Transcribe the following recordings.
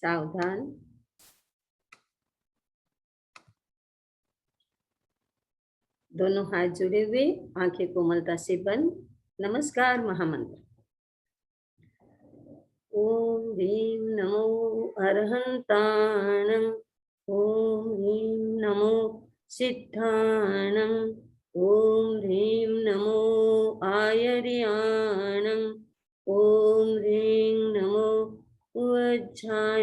सावधान। दोनों हाथ जुड़े हुए, आंखें कोमलता से बंद। नमस्कार महामंत्र। ओम ह्रीं नमो अरहंताणं। ओम ह्रीं नमो सिद्धाणं। ओम ह्रीं नमो आयर्याणं। ओम ह्रीं नमो वज्रायाणं।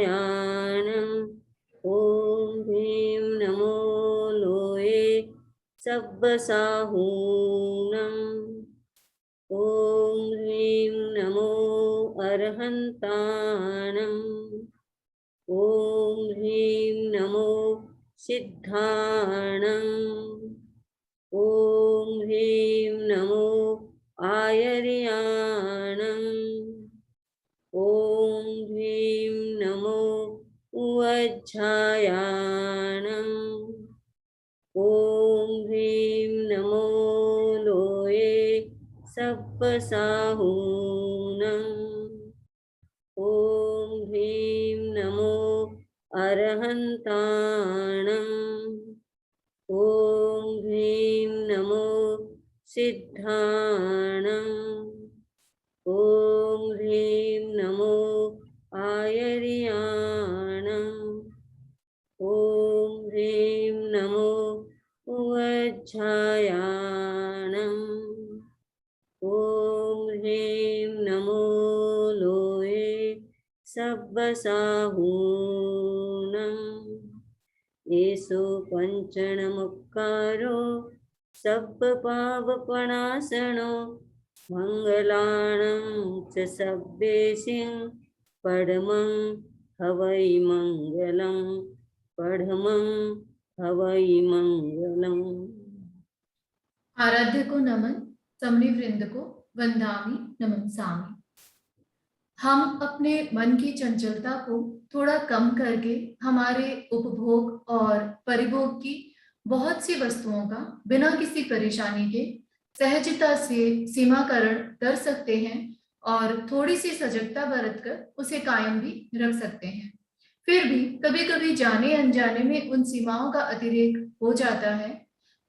ओम ह्रीं नमो लोये सब्बसाहूनं। ओम ह्रीं नमो अरहंताणं। ओम ह्रीं नमो सिद्धाणं। ओम ह्रीं नमो आयर्याणं। ओम ह्रीं नमो वज्रायाणं। ओम ह्रीं नमो लोये सब्बसाहूनं। ओम ह्रीं नमो अरहंताणं। ओम ह्रीं नमो सिद्धाणं। ओम ह्रीं नमो आयर्याणं। ओम ह्रीं नमो वज्रायाणं। ओम ह्रीं नमो लोये सब्बसाहूनं। येषु पंचणमुक्कारो सब्बपापप्रणाशनो मंगलानं च सब्बेशिं परमं हवै मंगलं। परमं हवै मंगलम्। आराध्य को नमन, समनी वृंद को वंदामि नमनसामि। हम अपने मन की चंचलता को थोड़ा कम करके हमारे उपभोग और परिभोग की बहुत सी वस्तुओं का बिना किसी परेशानी के सहजता से सीमाकरण कर सकते हैं और थोड़ी सी सजगता बरतकर उसे कायम भी रख सकते हैं। फिर भी कभी कभी जाने अनजाने में उन सीमाओं का अतिरेक हो जाता है।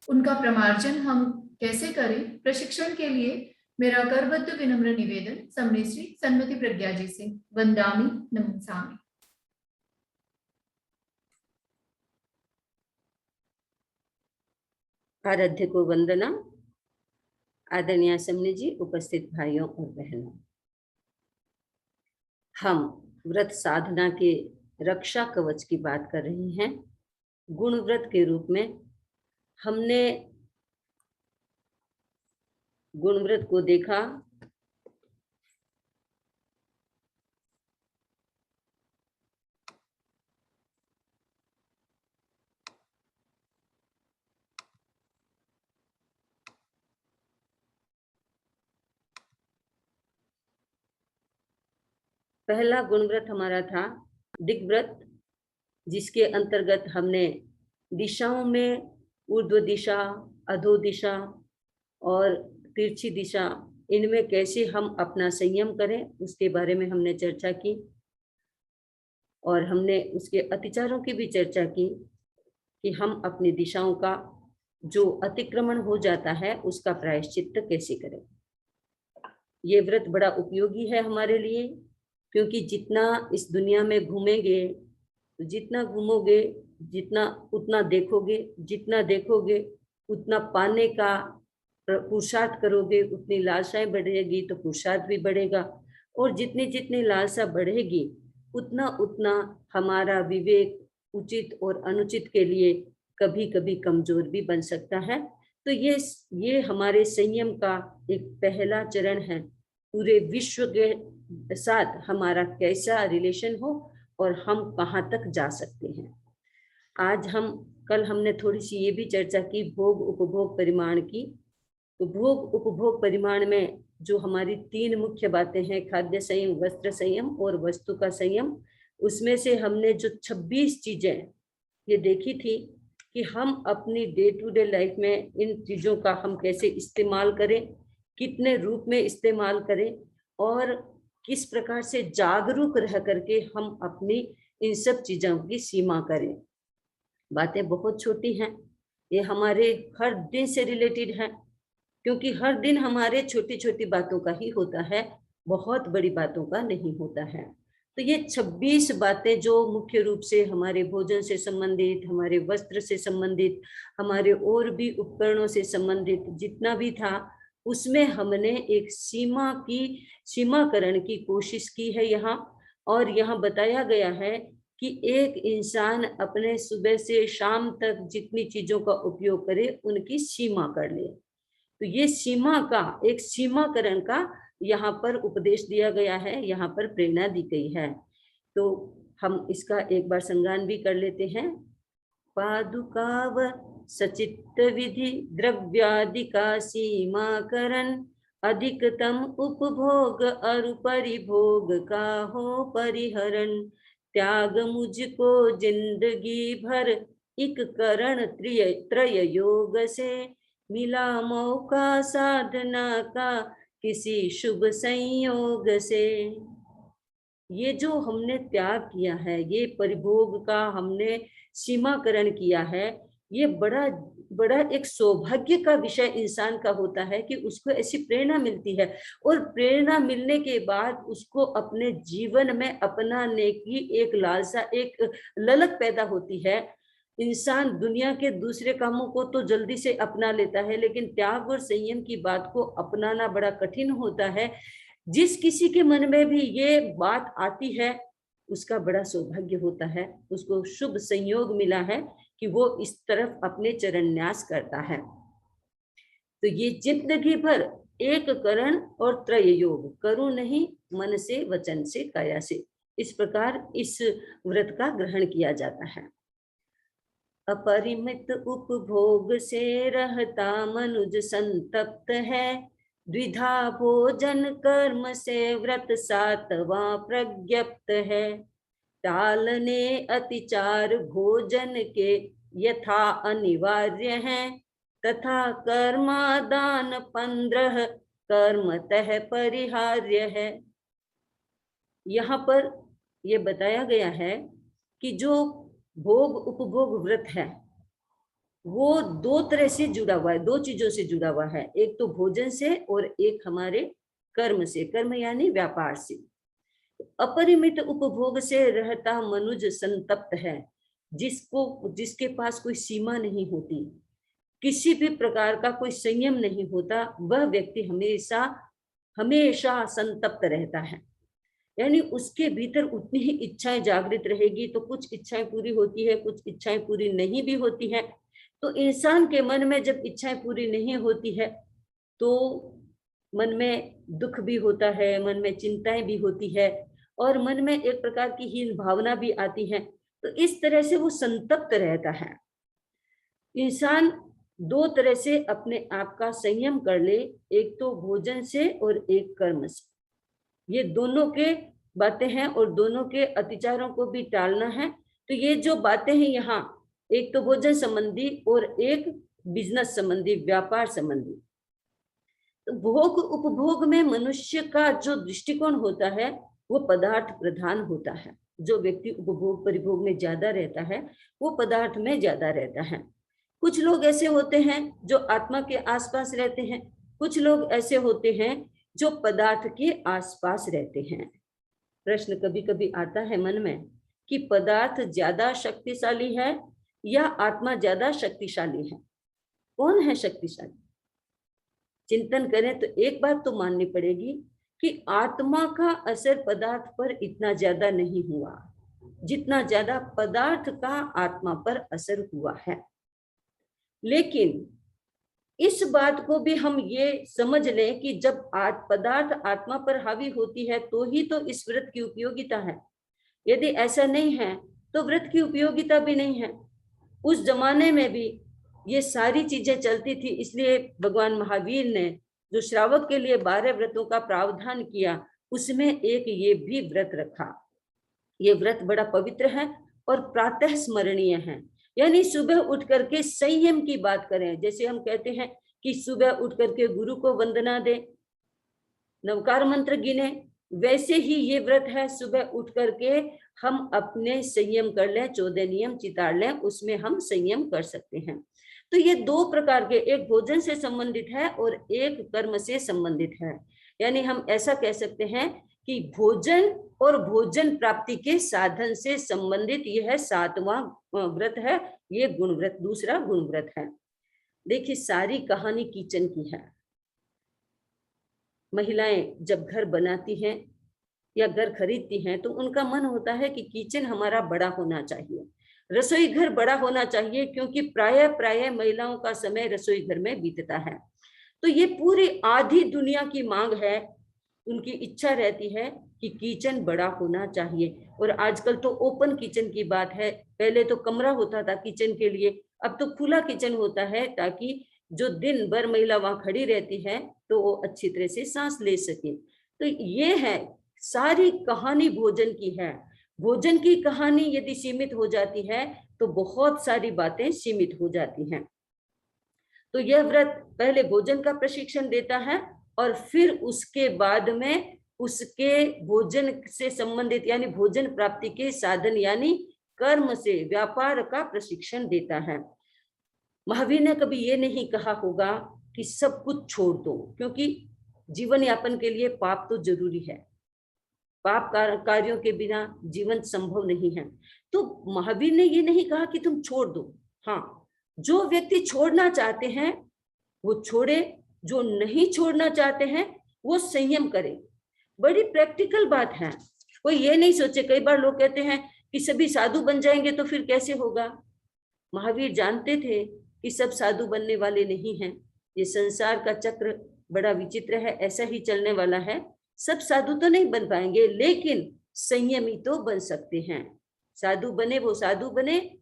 उनका प्रमार्जन हम कैसे करें, प्रशिक्षण के लिए मेरा करबद्ध विनम्र निवेदन समनी श्री सन्मति प्रज्ञा जी से। वंदामि नमनसामि। आराध्य को वंदना। आदरणीय समनी जी, उपस्थित भाइयों और बहनों, हम व्रत साधना के रक्षा कवच की बात कर रहे हैं। गुण व्रत के रूप में हमने गुण व्रत को देखा। पहला गुण व्रत हमारा था दिग्व्रत, जिसके अंतर्गत हमने दिशाओं में ऊर्ध्व दिशा, अधो दिशा और तिरछी दिशा, इनमें कैसे हम अपना संयम करें उसके बारे में हमने चर्चा की। और हमने उसके अतिचारों की भी चर्चा की कि हम अपनी दिशाओं का जो अतिक्रमण हो जाता है उसका प्रायश्चित्त कैसे करें। ये व्रत बड़ा उपयोगी है हमारे लिए, क्योंकि जितना इस दुनिया में घूमेंगे, जितना घूमोगे, जितना उतना देखोगे, जितना देखोगे उतना पाने का पुरुषार्थ करोगे, उतनी लालसाएं बढ़ेगी तो पुरुषार्थ भी बढ़ेगा। और जितनी जितनी लालसा बढ़ेगी उतना उतना हमारा विवेक उचित और अनुचित के लिए कभी कभी कमजोर भी बन सकता है। तो ये हमारे संयम का एक पहला चरण है। पूरे विश्व के साथ हमारा कैसा रिलेशन हो और हम कहाँ तक जा सकते हैं। आज कल हमने थोड़ी सी ये भी चर्चा की भोग उपभोग परिमाण की। तो भोग उपभोग परिमाण में जो हमारी तीन मुख्य बातें हैं, खाद्य संयम, वस्त्र संयम और वस्तु का संयम, उसमें से हमने जो 26 चीजें ये देखी थी कि हम अपनी डे टू डे लाइफ में इन चीजों का हम कैसे इस्तेमाल करें, कितने रूप में इस्तेमाल करें और किस प्रकार से जागरूक रह करके हम अपनी इन सब चीजों की सीमा करें। बातें बहुत छोटी हैं, ये हमारे हर दिन से रिलेटेड है, क्योंकि हर दिन हमारे छोटी छोटी बातों का ही होता है, बहुत बड़ी बातों का नहीं होता है। तो ये 26 बातें जो मुख्य रूप से हमारे भोजन से संबंधित, हमारे वस्त्र से संबंधित, हमारे और भी उपकरणों से संबंधित जितना भी था, उसमें हमने एक सीमाकरण की कोशिश की है यहाँ। और यहाँ बताया गया है कि एक इंसान अपने सुबह से शाम तक जितनी चीजों का उपयोग करे उनकी सीमा कर ले। तो ये सीमा का, एक सीमाकरण का यहाँ पर उपदेश दिया गया है, यहाँ पर प्रेरणा दी गई है। तो हम इसका एक बार संज्ञान भी कर लेते हैं। पादुकाव सचित्त विधि द्रव्यादिका सीमाकरण, अधिकतम उपभोग और परिभोग का हो परिहरण, त्याग मुझको जिंदगी भर इक करण त्रय योग से, मिला मौका साधना का किसी शुभ संयोग से। ये जो हमने त्याग किया है, ये परिभोग का हमने सीमाकरण किया है, ये बड़ा बड़ा एक सौभाग्य का विषय इंसान का होता है कि उसको ऐसी प्रेरणा मिलती है, और प्रेरणा मिलने के बाद उसको अपने जीवन में अपनाने की एक लालसा, एक ललक पैदा होती है। इंसान दुनिया के दूसरे कामों को तो जल्दी से अपना लेता है, लेकिन त्याग और संयम की बात को अपनाना बड़ा कठिन होता है। जिस किसी के मन में भी ये बात आती है, उसका बड़ा सौभाग्य होता है, उसको शुभ संयोग मिला है कि वो इस तरफ अपने चरण न्यास करता है। तो ये जिंदगी भर एक करण और त्रय योग, करूं नहीं मन से, वचन से, काया से, इस प्रकार इस व्रत का ग्रहण किया जाता है। अपरिमित उपभोग से रहता मनुज संतप्त है, द्विधा भोजन कर्म से व्रत सातवां प्रज्ञप्त है, टालने अतिचार भोजन के यथा अनिवार्य है, तथा कर्मादान 15 कर्मतः परिहार्य है। यहाँ पर यह बताया गया है कि जो भोग उपभोग व्रत है वो 2 तरह से जुड़ा हुआ है, 2 चीजों से जुड़ा हुआ है, एक तो भोजन से और एक हमारे कर्म से, कर्म यानी व्यापार से। अपरिमित उपभोग से रहता मनुज संतप्त है, जिसके पास कोई सीमा नहीं होती, किसी भी प्रकार का कोई संयम नहीं होता, वह व्यक्ति हमेशा हमेशा संतप्त रहता है। यानी उसके भीतर उतनी ही इच्छाएं जागृत रहेगी, तो कुछ इच्छाएं पूरी होती है, कुछ इच्छाएं पूरी नहीं भी होती है। तो इंसान के मन में जब इच्छाएं पूरी नहीं होती है तो मन में दुख भी होता है, मन में चिंताएं भी होती है, और मन में एक प्रकार की हीन भावना भी आती है। तो इस तरह से वो संतप्त रहता है। इंसान 2 तरह से अपने आप का संयम कर ले, एक तो भोजन से और एक कर्म से। ये दोनों के बातें हैं और दोनों के अतिचारों को भी टालना है। तो ये जो बातें हैं यहाँ, एक तो भोजन संबंधी और एक बिजनेस संबंधी, व्यापार संबंधी। तो भोग उपभोग में मनुष्य का जो दृष्टिकोण होता है वो पदार्थ प्रधान होता है। जो व्यक्ति उपभोग परिभोग में ज्यादा रहता है वो पदार्थ में ज्यादा रहता है। कुछ लोग ऐसे होते हैं जो आत्मा के आसपास रहते हैं, कुछ लोग ऐसे होते हैं जो पदार्थ के आसपास रहते हैं। प्रश्न कभी कभी आता है मन में कि पदार्थ ज्यादा शक्तिशाली है या आत्मा ज्यादा शक्तिशाली है, कौन है शक्तिशाली? चिंतन करें तो एक बात तो माननी पड़ेगी कि आत्मा का असर पदार्थ पर इतना ज्यादा नहीं हुआ जितना ज्यादा पदार्थ का आत्मा पर असर हुआ है। लेकिन इस बात को भी हम ये समझ लें कि जब पदार्थ आत्मा पर हावी होती है तो ही तो इस व्रत की उपयोगिता है। यदि ऐसा नहीं है तो व्रत की उपयोगिता भी नहीं है। उस जमाने में भी ये सारी चीजें चलती थी, इसलिए भगवान महावीर ने जो श्रावक के लिए 12 व्रतों का प्रावधान किया उसमें एक ये भी व्रत रखा। ये व्रत बड़ा पवित्र है और प्रातः स्मरणीय है। यानी सुबह उठ करके संयम की बात करें। जैसे हम कहते हैं कि सुबह उठ करके गुरु को वंदना दे, नवकार मंत्र गिने, वैसे ही ये व्रत है, सुबह उठ करके हम अपने संयम कर लें, 14 नियम चिताड़ लें, उसमें हम संयम कर सकते हैं। तो ये दो प्रकार के, एक भोजन से संबंधित है और एक कर्म से संबंधित है। यानी हम ऐसा कह सकते हैं कि भोजन और भोजन प्राप्ति के साधन से संबंधित यह 7वां व्रत है, ये गुण व्रत, दूसरा गुण व्रत है। देखिए, सारी कहानी किचन की है। महिलाएं जब घर बनाती हैं या घर खरीदती हैं तो उनका मन होता है कि किचन हमारा बड़ा होना चाहिए, रसोई घर बड़ा होना चाहिए, क्योंकि प्रायः महिलाओं का समय रसोई घर में बीतता है। तो ये पूरी आधी दुनिया की मांग है, उनकी इच्छा रहती है कि किचन बड़ा होना चाहिए। और आजकल तो ओपन किचन की बात है, पहले तो कमरा होता था किचन के लिए, अब तो खुला किचन होता है, ताकि जो दिन भर महिला वहां खड़ी रहती है तो वो अच्छी तरह से सांस ले सके। तो ये है, सारी कहानी भोजन की है। भोजन की कहानी यदि सीमित हो जाती है तो बहुत सारी बातें सीमित हो जाती हैं। तो यह व्रत पहले भोजन का प्रशिक्षण देता है और फिर उसके बाद में उसके भोजन से संबंधित यानी भोजन प्राप्ति के साधन यानी कर्म से व्यापार का प्रशिक्षण देता है। महावीर ने कभी ये नहीं कहा होगा कि सब कुछ छोड़ दो, क्योंकि जीवन यापन के लिए पाप तो जरूरी है, पाप कार्यों के बिना जीवन संभव नहीं है। तो महावीर ने ये नहीं कहा कि तुम छोड़ दो। हाँ, जो व्यक्ति छोड़ना चाहते हैं वो छोड़े, जो नहीं छोड़ना चाहते हैं वो संयम करे। बड़ी प्रैक्टिकल बात है। कोई ये नहीं सोचे, कई बार लोग कहते हैं कि सभी साधु बन जाएंगे तो फिर कैसे होगा। महावीर जानते थे कि सब साधु बनने वाले नहीं हैं, ये संसार का चक्र बड़ा विचित्र है, ऐसा ही चलने वाला है। सब साधु तो नहीं बन पाएंगे, लेकिन संयमी तो बन सकते हैं। साधु बने वो साधु बने,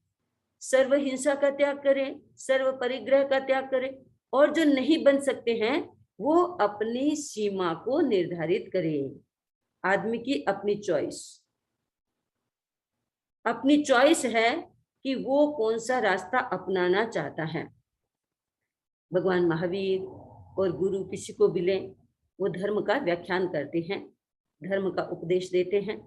सर्व हिंसा का त्याग करें, सर्व परिग्रह का त्याग करें। और जो नहीं बन सकते हैं वो अपनी सीमा को निर्धारित करें। आदमी की अपनी चॉइस है कि वो कौन सा रास्ता अपनाना चाहता है। भगवान महावीर और गुरु किसी को मिले, वो धर्म का व्याख्यान करते हैं, धर्म का उपदेश देते हैं,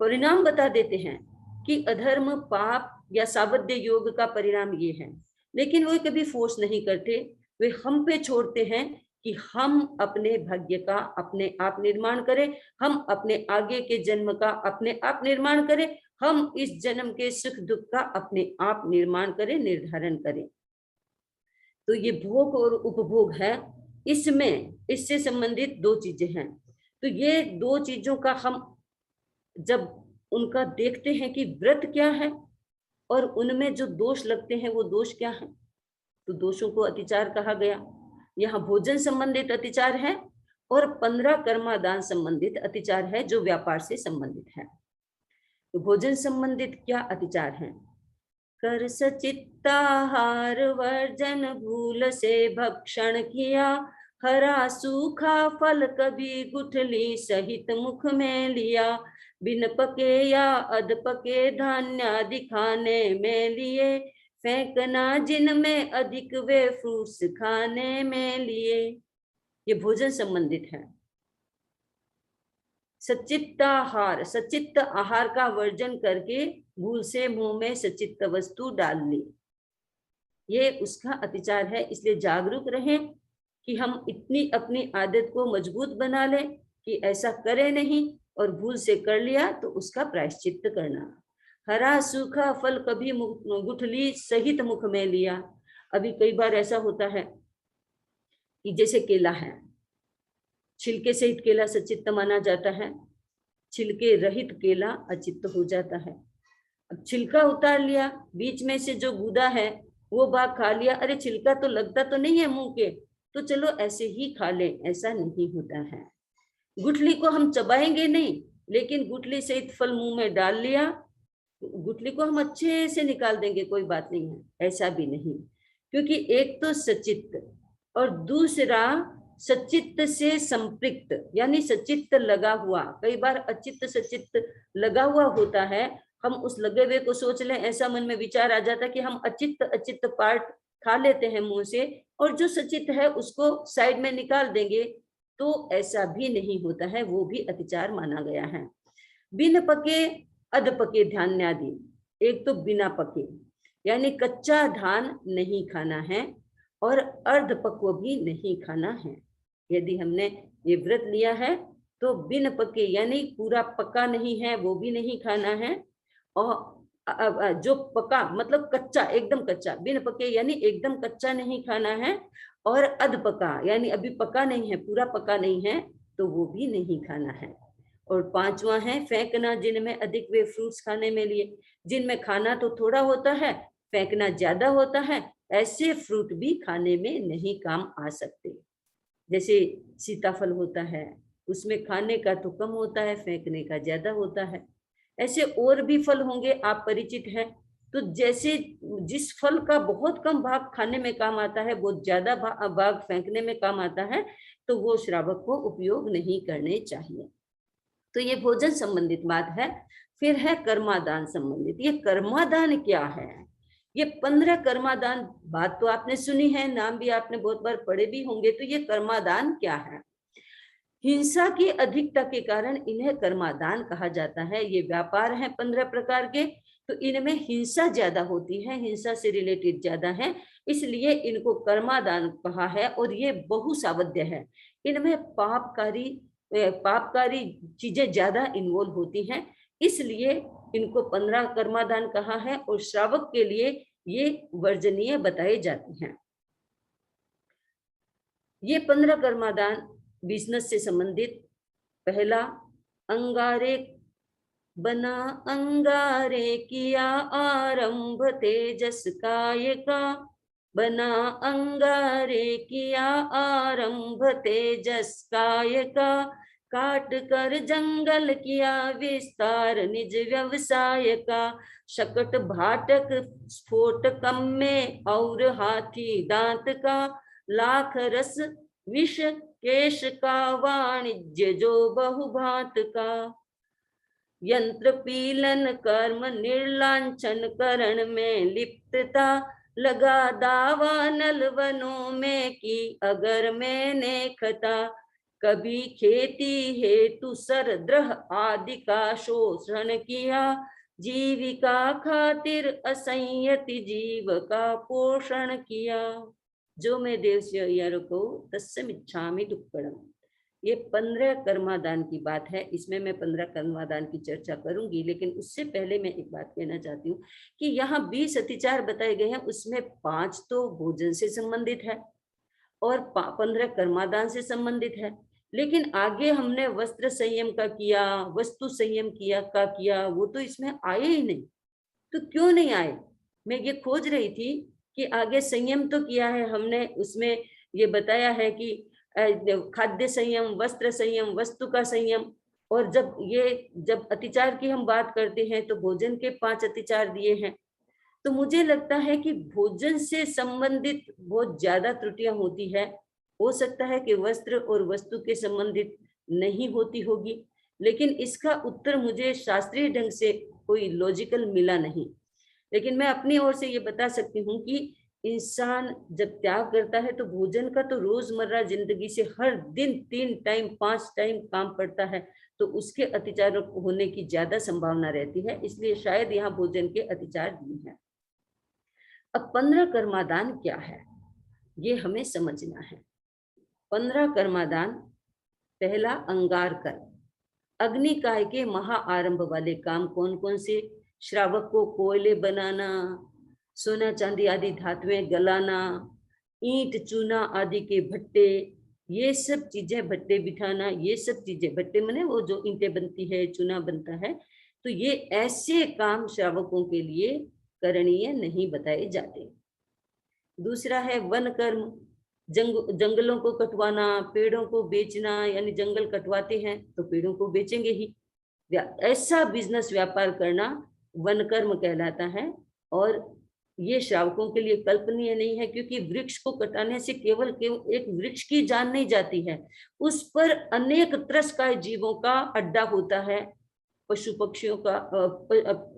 परिणाम बता देते हैं कि अधर्म, पाप या सावध्य योग का परिणाम ये है। लेकिन वो कभी फोर्स नहीं करते, वे हम पे छोड़ते हैं कि हम अपने भाग्य का अपने आप निर्माण करें, हम अपने आगे के जन्म का अपने आप निर्माण करें, हम इस जन्म के सुख दुख का अपने आप निर्माण करें, निर्धारण करें। तो ये भोग और उपभोग है, इसमें इससे संबंधित दो चीजें हैं। तो ये दो चीजों का हम जब उनका देखते हैं कि व्रत क्या है और उनमें जो दोष लगते हैं वो दोष क्या है, तो दोषों को अतिचार कहा गया। यहाँ भोजन संबंधित अतिचार है और 15 कर्मादान संबंधित अतिचार है जो व्यापार से संबंधित है। तो भोजन संबंधित क्या अतिचार है? कर सचित्ताहार वर्जन, भूल से भक्षण किया, हरा सूखा फल कभी गुठली सहित मुख में लिया, बिन पके या अध पके धान्य दिखाने में लिए, फेंकना जिनमें अधिक वे फ्रूट्स खाने में लिए। ये भोजन संबंधित है। सचित्ताहार, सचित्त आहार का वर्जन करके भूल से मुंह में सचित्त वस्तु डाल ली, ये उसका अतिचार है। इसलिए जागरूक रहें कि हम इतनी अपनी आदत को मजबूत बना लें कि ऐसा करें नहीं, और भूल से कर लिया तो उसका प्रायश्चित्त करना। हरा सूखा फल कभी गुठली सहित मुख में लिया। अभी कई बार ऐसा होता है कि जैसे केला है, छिलके सहित केला सचित्त माना जाता है, छिलके रहित केला अचित्त हो जाता है। अब छिलका उतार लिया, बीच में से जो गूदा है वो भाग खा लिया, अरे छिलका तो लगता तो नहीं है मुंह के, तो चलो ऐसे ही खा लें, ऐसा नहीं होता है। गुठली को हम चबाएंगे नहीं, लेकिन गुठली सहित फल मुंह में डाल लिया, गुठली को हम अच्छे से निकाल देंगे, कोई बात नहीं है, ऐसा भी नहीं। क्योंकि एक तो सचित्त और दूसरा सचित्त से संपृक्त यानी सचित्त लगा हुआ। कई बार अचित्त सचित्त लगा हुआ होता है, हम उस लगे हुए को सोच लें, ऐसा मन में विचार आ जाता है कि हम अचित्त पार्ट खा लेते हैं मुंह से, और जो सचित्त है उसको साइड में निकाल देंगे, तो ऐसा भी नहीं होता है, वो भी अतिचार माना गया है। बिन पके अध पके धान्यादि, एक तो बिना पके यानी कच्चा धान नहीं खाना है और अर्ध पक्व भी नहीं खाना है। यदि हमने ये व्रत लिया है तो बिन पके यानी पूरा पका नहीं है वो भी नहीं खाना है, और जो पका मतलब कच्चा, एकदम कच्चा, बिन पके यानी एकदम कच्चा नहीं खाना है, और अध पका यानी अभी पका नहीं है, पूरा पका नहीं है, तो वो भी नहीं खाना है। और पांचवा है फेंकना, जिनमें अधिक वे फ्रूट्स खाने में लिए, जिनमें खाना तो थोड़ा होता है, फेंकना ज्यादा होता है, ऐसे फ्रूट भी खाने में नहीं काम आ सकते। जैसे सीताफल होता है, उसमें खाने का तो कम होता है, फेंकने का ज्यादा होता है। ऐसे और भी फल होंगे, आप परिचित हैं। तो जैसे जिस फल का बहुत कम भाग खाने में काम आता है, बहुत ज्यादा भाग फेंकने में काम आता है, तो वो श्रावक को उपयोग नहीं करने चाहिए। तो ये भोजन संबंधित बात है। फिर है कर्मादान संबंधित। ये कर्मादान क्या है? ये 15 कर्मादान, बात तो आपने सुनी है, नाम भी आपने बहुत बार पढ़े भी होंगे। तो ये कर्मादान क्या है? हिंसा की अधिकता के कारण इन्हें कर्मादान कहा जाता है। ये व्यापार है 15 प्रकार के, तो इनमें हिंसा ज्यादा होती है, हिंसा से रिलेटेड ज्यादा है, इसलिए इनको कर्मादान कहा है। और ये बहुसावध्य है, इनमें पापकारी चीजें ज्यादा इन्वॉल्व होती हैं, इसलिए इनको 15 कर्मादान कहा है। और श्रावक के लिए ये वर्जनीय बताए जाते हैं। ये 15 कर्मादान बिजनेस से संबंधित। पहला, अंगारे बना अंगारे किया आरंभ तेजस काय का, बना अंगारे किया आरंभ तेजस काय का, काट कर जंगल किया विस्तार निज व्यवसाय का, शकट भाटक स्फोट कम में और हाथी दांत का, लाख रस विष केश का वाणिज्य जो बहुभांत का, यंत्र पीलन कर्म निर्लांछन करण में लिप्तता, लगा दावा नल वनों में की अगर मैंने खता, कभी खेती हेतु सरद्रह आदि का शोषण किया, जीविका खातिर असंयति जीव का पोषण किया, जो मैं देवस्य को तस्मिच्छामि दुक्कड़म। ये 15 कर्मादान की बात है। इसमें मैं 15 कर्मादान की चर्चा करूंगी, लेकिन उससे पहले मैं एक बात कहना चाहती हूँ कि यहाँ 20 अतिचार बताए गए हैं, उसमें 5 तो भोजन से संबंधित है और 15 कर्मादान से संबंधित है। लेकिन आगे हमने वस्त्र संयम का किया, वस्तु संयम किया, वो तो इसमें आए ही नहीं। तो क्यों नहीं आए? मैं ये खोज रही थी कि आगे संयम तो किया है हमने, उसमें ये बताया है कि खाद्य संयम, वस्त्र संयम, वस्तु का संयम। और जब अतिचार की हम बात करते हैं तो भोजन के 5 अतिचार दिए हैं। तो मुझे लगता है कि भोजन से संबंधित बहुत ज्यादा त्रुटियां होती है। हो सकता है कि वस्त्र और वस्तु के संबंधित नहीं होती होगी, लेकिन इसका उत्तर मुझे शास्त्रीय ढंग से कोई लॉजिकल मिला नहीं। लेकिन मैं अपनी ओर से ये बता सकती हूँ कि इंसान जब त्याग करता है तो भोजन का तो रोजमर्रा जिंदगी से हर दिन 3 टाइम 5 टाइम काम पड़ता है, तो उसके अतिचार होने की ज्यादा संभावना रहती है, इसलिए शायद यहाँ भोजन के अतिचार दिए हैं। अब 15 कर्मादान क्या है ये हमें समझना है। 15 कर्मादान, पहला अंगार कर, अग्निकाय के महा आरंभ वाले काम कौन कौन से? श्रावक को कोयले बनाना, सोना चांदी आदि धातुएं गलाना, ईंट चूना आदि के भट्टे, ये सब चीजें, भट्टे बिठाना, ये सब चीजें, भट्टे माने वो जो ईंटें बनती है, चूना बनता है, तो ये ऐसे काम श्रावकों के लिए करणीय नहीं बताए जाते। दूसरा है वन कर्म, जंगलों को कटवाना, पेड़ों को बेचना, यानी जंगल कटवाते हैं तो पेड़ों को बेचेंगे ही, ऐसा बिजनेस व्यापार करना वन कर्म कहलाता है। और ये श्रावकों के लिए कल्पनीय नहीं है, क्योंकि वृक्ष को कटाने से केवल एक वृक्ष की जान नहीं जाती है, उस पर अनेक त्रस्तकाय जीवों का अड्डा होता है, पशु पक्षियों का,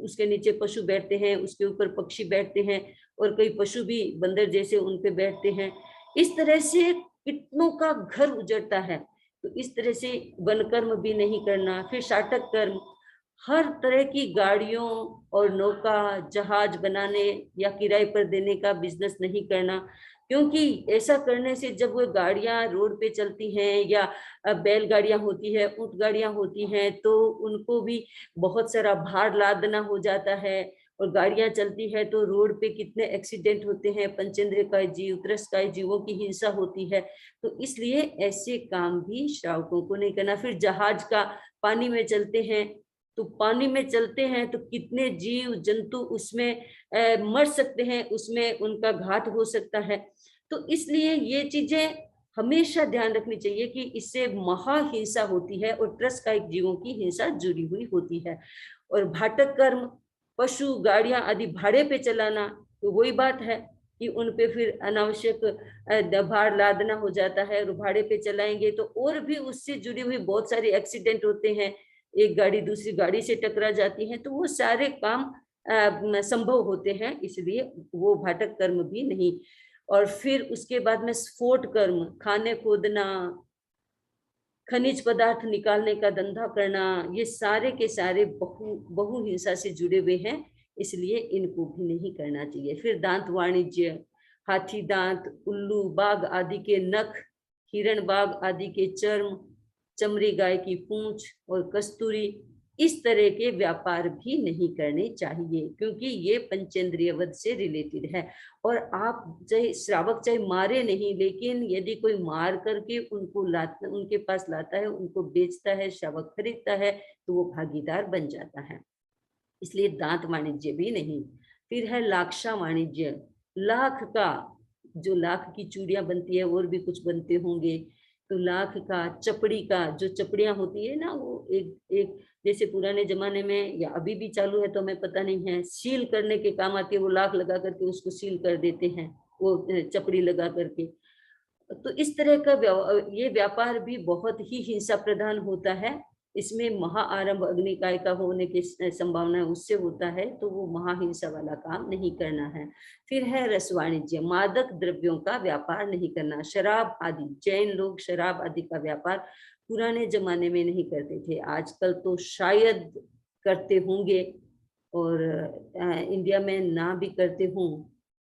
उसके नीचे पशु बैठते हैं, उसके ऊपर पक्षी बैठते हैं, और कई पशु भी बंदर जैसे उन पे बैठते हैं। इस तरह से कितनों का घर उजड़ता है। तो इस तरह से वन कर्म भी नहीं करना। फिर शाटक कर्म, हर तरह की गाड़ियों और नौका जहाज बनाने या किराए पर देने का बिजनेस नहीं करना, क्योंकि ऐसा करने से जब वो गाड़ियां रोड पे चलती हैं या बैलगाड़ियां होती है, ऊंट गाड़ियां होती हैं, तो उनको भी बहुत सारा भार लादना हो जाता है। और गाड़ियां चलती है तो रोड पे कितने एक्सीडेंट होते हैं, पंचेंद्रियकाय जीव, त्रस्तकाय जीवों की हिंसा होती है। तो इसलिए ऐसे काम भी श्रावकों को नहीं करना। फिर जहाज का पानी में चलते हैं, तो पानी में चलते हैं तो कितने जीव जंतु उसमें मर सकते हैं, उसमें उनका घात हो सकता है। तो इसलिए ये चीजें हमेशा ध्यान रखनी चाहिए कि इससे महाहिंसा होती है और त्रस्तकायिक जीवों की हिंसा जुड़ी हुई होती है। और भाटक कर्म, पशु गाड़ियां आदि भाड़े पे चलाना, तो वही बात है कि उन पे फिर अनावश्यक भार लादना हो जाता है। और भाड़े पे चलाएंगे तो और भी उससे जुड़ी हुई बहुत सारे एक्सीडेंट होते हैं, एक गाड़ी दूसरी गाड़ी से टकरा जाती है, तो वो सारे काम संभव होते हैं, इसलिए वो भाटक कर्म भी नहीं। और फिर उसके बाद में स्फोट कर्म, खाने खोदना, खनिज पदार्थ निकालने का धंधा करना, ये सारे के सारे बहु हिंसा से जुड़े हुए हैं, इसलिए इनको भी नहीं करना चाहिए। फिर दांत वाणिज्य, हाथी दांत, उल्लू बाघ आदि के नख, हिरण बाघ आदि के चर्म, चमड़ी गाय की पूंछ और कस्तूरी, इस तरह के व्यापार भी नहीं करने चाहिए, क्योंकि ये पंचेंद्रिय वध से रिलेटेड है। और आप चाहे श्रावक चाहे मारे नहीं, लेकिन यदि कोई मार करके उनको लाता, उनके पास लाता है, उनको बेचता है, श्रावक खरीदता है, तो वो भागीदार बन जाता है। इसलिए दांत वाणिज्य भी नहीं। फिर है लाक्षा वाणिज्य, लाख का, जो लाख की चूड़ियां बनती है और भी कुछ बनते होंगे, तो लाख का, चपड़ी का, जो चपड़ियां होती है ना, वो एक एक जैसे पुराने जमाने में या अभी भी चालू है तो हमें पता नहीं है, सील करने के काम आती है, वो लाख लगा करके उसको सील कर देते हैं, वो चपड़ी लगा करके। तो इस तरह का ये व्यापार भी बहुत ही हिंसा प्रधान होता है। इसमें महाआरंभ अग्निकाय का होने की संभावना उससे होता है, तो वो महाहिंसा वाला काम नहीं करना है। फिर है रस वाणिज्य, मादक द्रव्यों का व्यापार नहीं करना, शराब आदि। जैन लोग शराब आदि का व्यापार पुराने जमाने में नहीं करते थे, आजकल तो शायद करते होंगे, और इंडिया में ना भी करते हों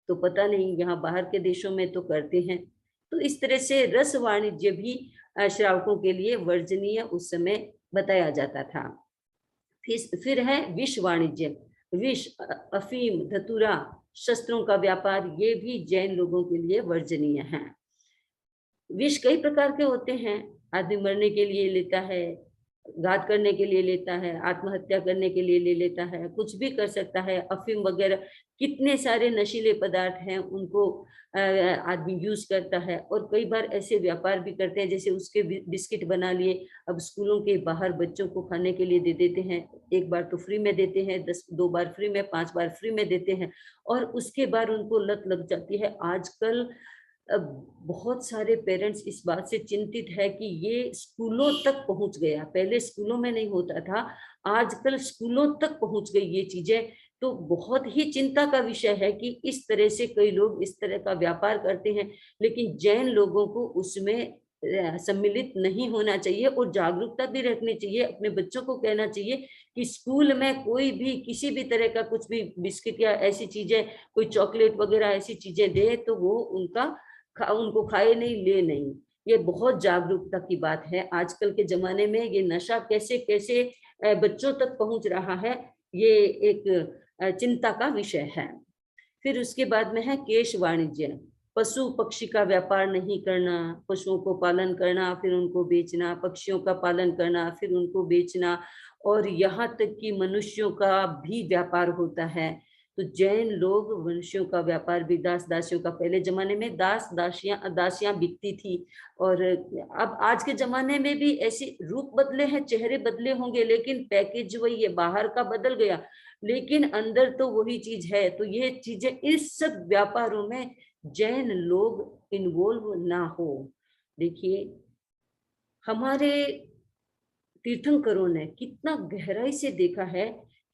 तो पता नहीं, यहाँ बाहर के देशों में तो करते हैं। तो इस तरह से रस वाणिज्य भी श्रावकों के लिए वर्जनीय उस समय बताया जाता था। फिर है विष वाणिज्य, विष, अफीम, धतूरा, शस्त्रों का व्यापार, ये भी जैन लोगों के लिए वर्जनीय है। विष कई प्रकार के होते हैं, आदमी मरने के लिए लेता है, घात करने के लिए लेता है, आत्महत्या करने के लिए ले लेता है, कुछ भी कर सकता है। अफीम वगैरह कितने सारे नशीले पदार्थ हैं, उनको आदमी यूज करता है। और कई बार ऐसे व्यापार भी करते हैं, जैसे उसके बिस्किट बना लिए, अब स्कूलों के बाहर बच्चों को खाने के लिए दे देते हैं, एक बार तो फ्री में देते हैं, 2 बार फ्री में, 5 बार फ्री में देते हैं, और उसके बाद उनको लत लग जाती है। आजकल अब बहुत सारे पेरेंट्स इस बात से चिंतित है कि ये स्कूलों तक पहुंच गया, पहले स्कूलों में नहीं होता था, आजकल स्कूलों तक पहुंच गई ये चीजें। तो बहुत ही चिंता का विषय है कि इस तरह से कई लोग इस तरह का व्यापार करते हैं, लेकिन जैन लोगों को उसमें सम्मिलित नहीं होना चाहिए, और जागरूकता भी रखनी चाहिए। अपने बच्चों को कहना चाहिए कि स्कूल में कोई भी किसी भी तरह का कुछ भी बिस्किट या ऐसी चीजें, कोई चॉकलेट वगैरह ऐसी चीजें दे तो वो उनको खाए नहीं, ले नहीं। ये बहुत जागरूकता की बात है। आजकल के जमाने में ये नशा कैसे कैसे बच्चों तक पहुंच रहा है, ये एक चिंता का विषय है। फिर उसके बाद में है केश वाणिज्य, पशु पक्षी का व्यापार नहीं करना, पशुओं को पालन करना, फिर उनको बेचना, पक्षियों का पालन करना, फिर उनको बेचना, और यहाँ तक कि मनुष्यों का भी व्यापार होता है। तो जैन लोग मनुष्यों का व्यापार भी, दास दासियों का, पहले जमाने में दास दासियां बिकती थी, और अब आज के जमाने में भी ऐसे रूप बदले हैं, चेहरे बदले होंगे, लेकिन पैकेज वही है, बाहर का बदल गया लेकिन अंदर तो वही चीज है। तो ये चीजें, इस सब व्यापारों में जैन लोग इन्वॉल्व ना हो। देखिए, हमारे तीर्थंकरों ने कितना गहराई से देखा है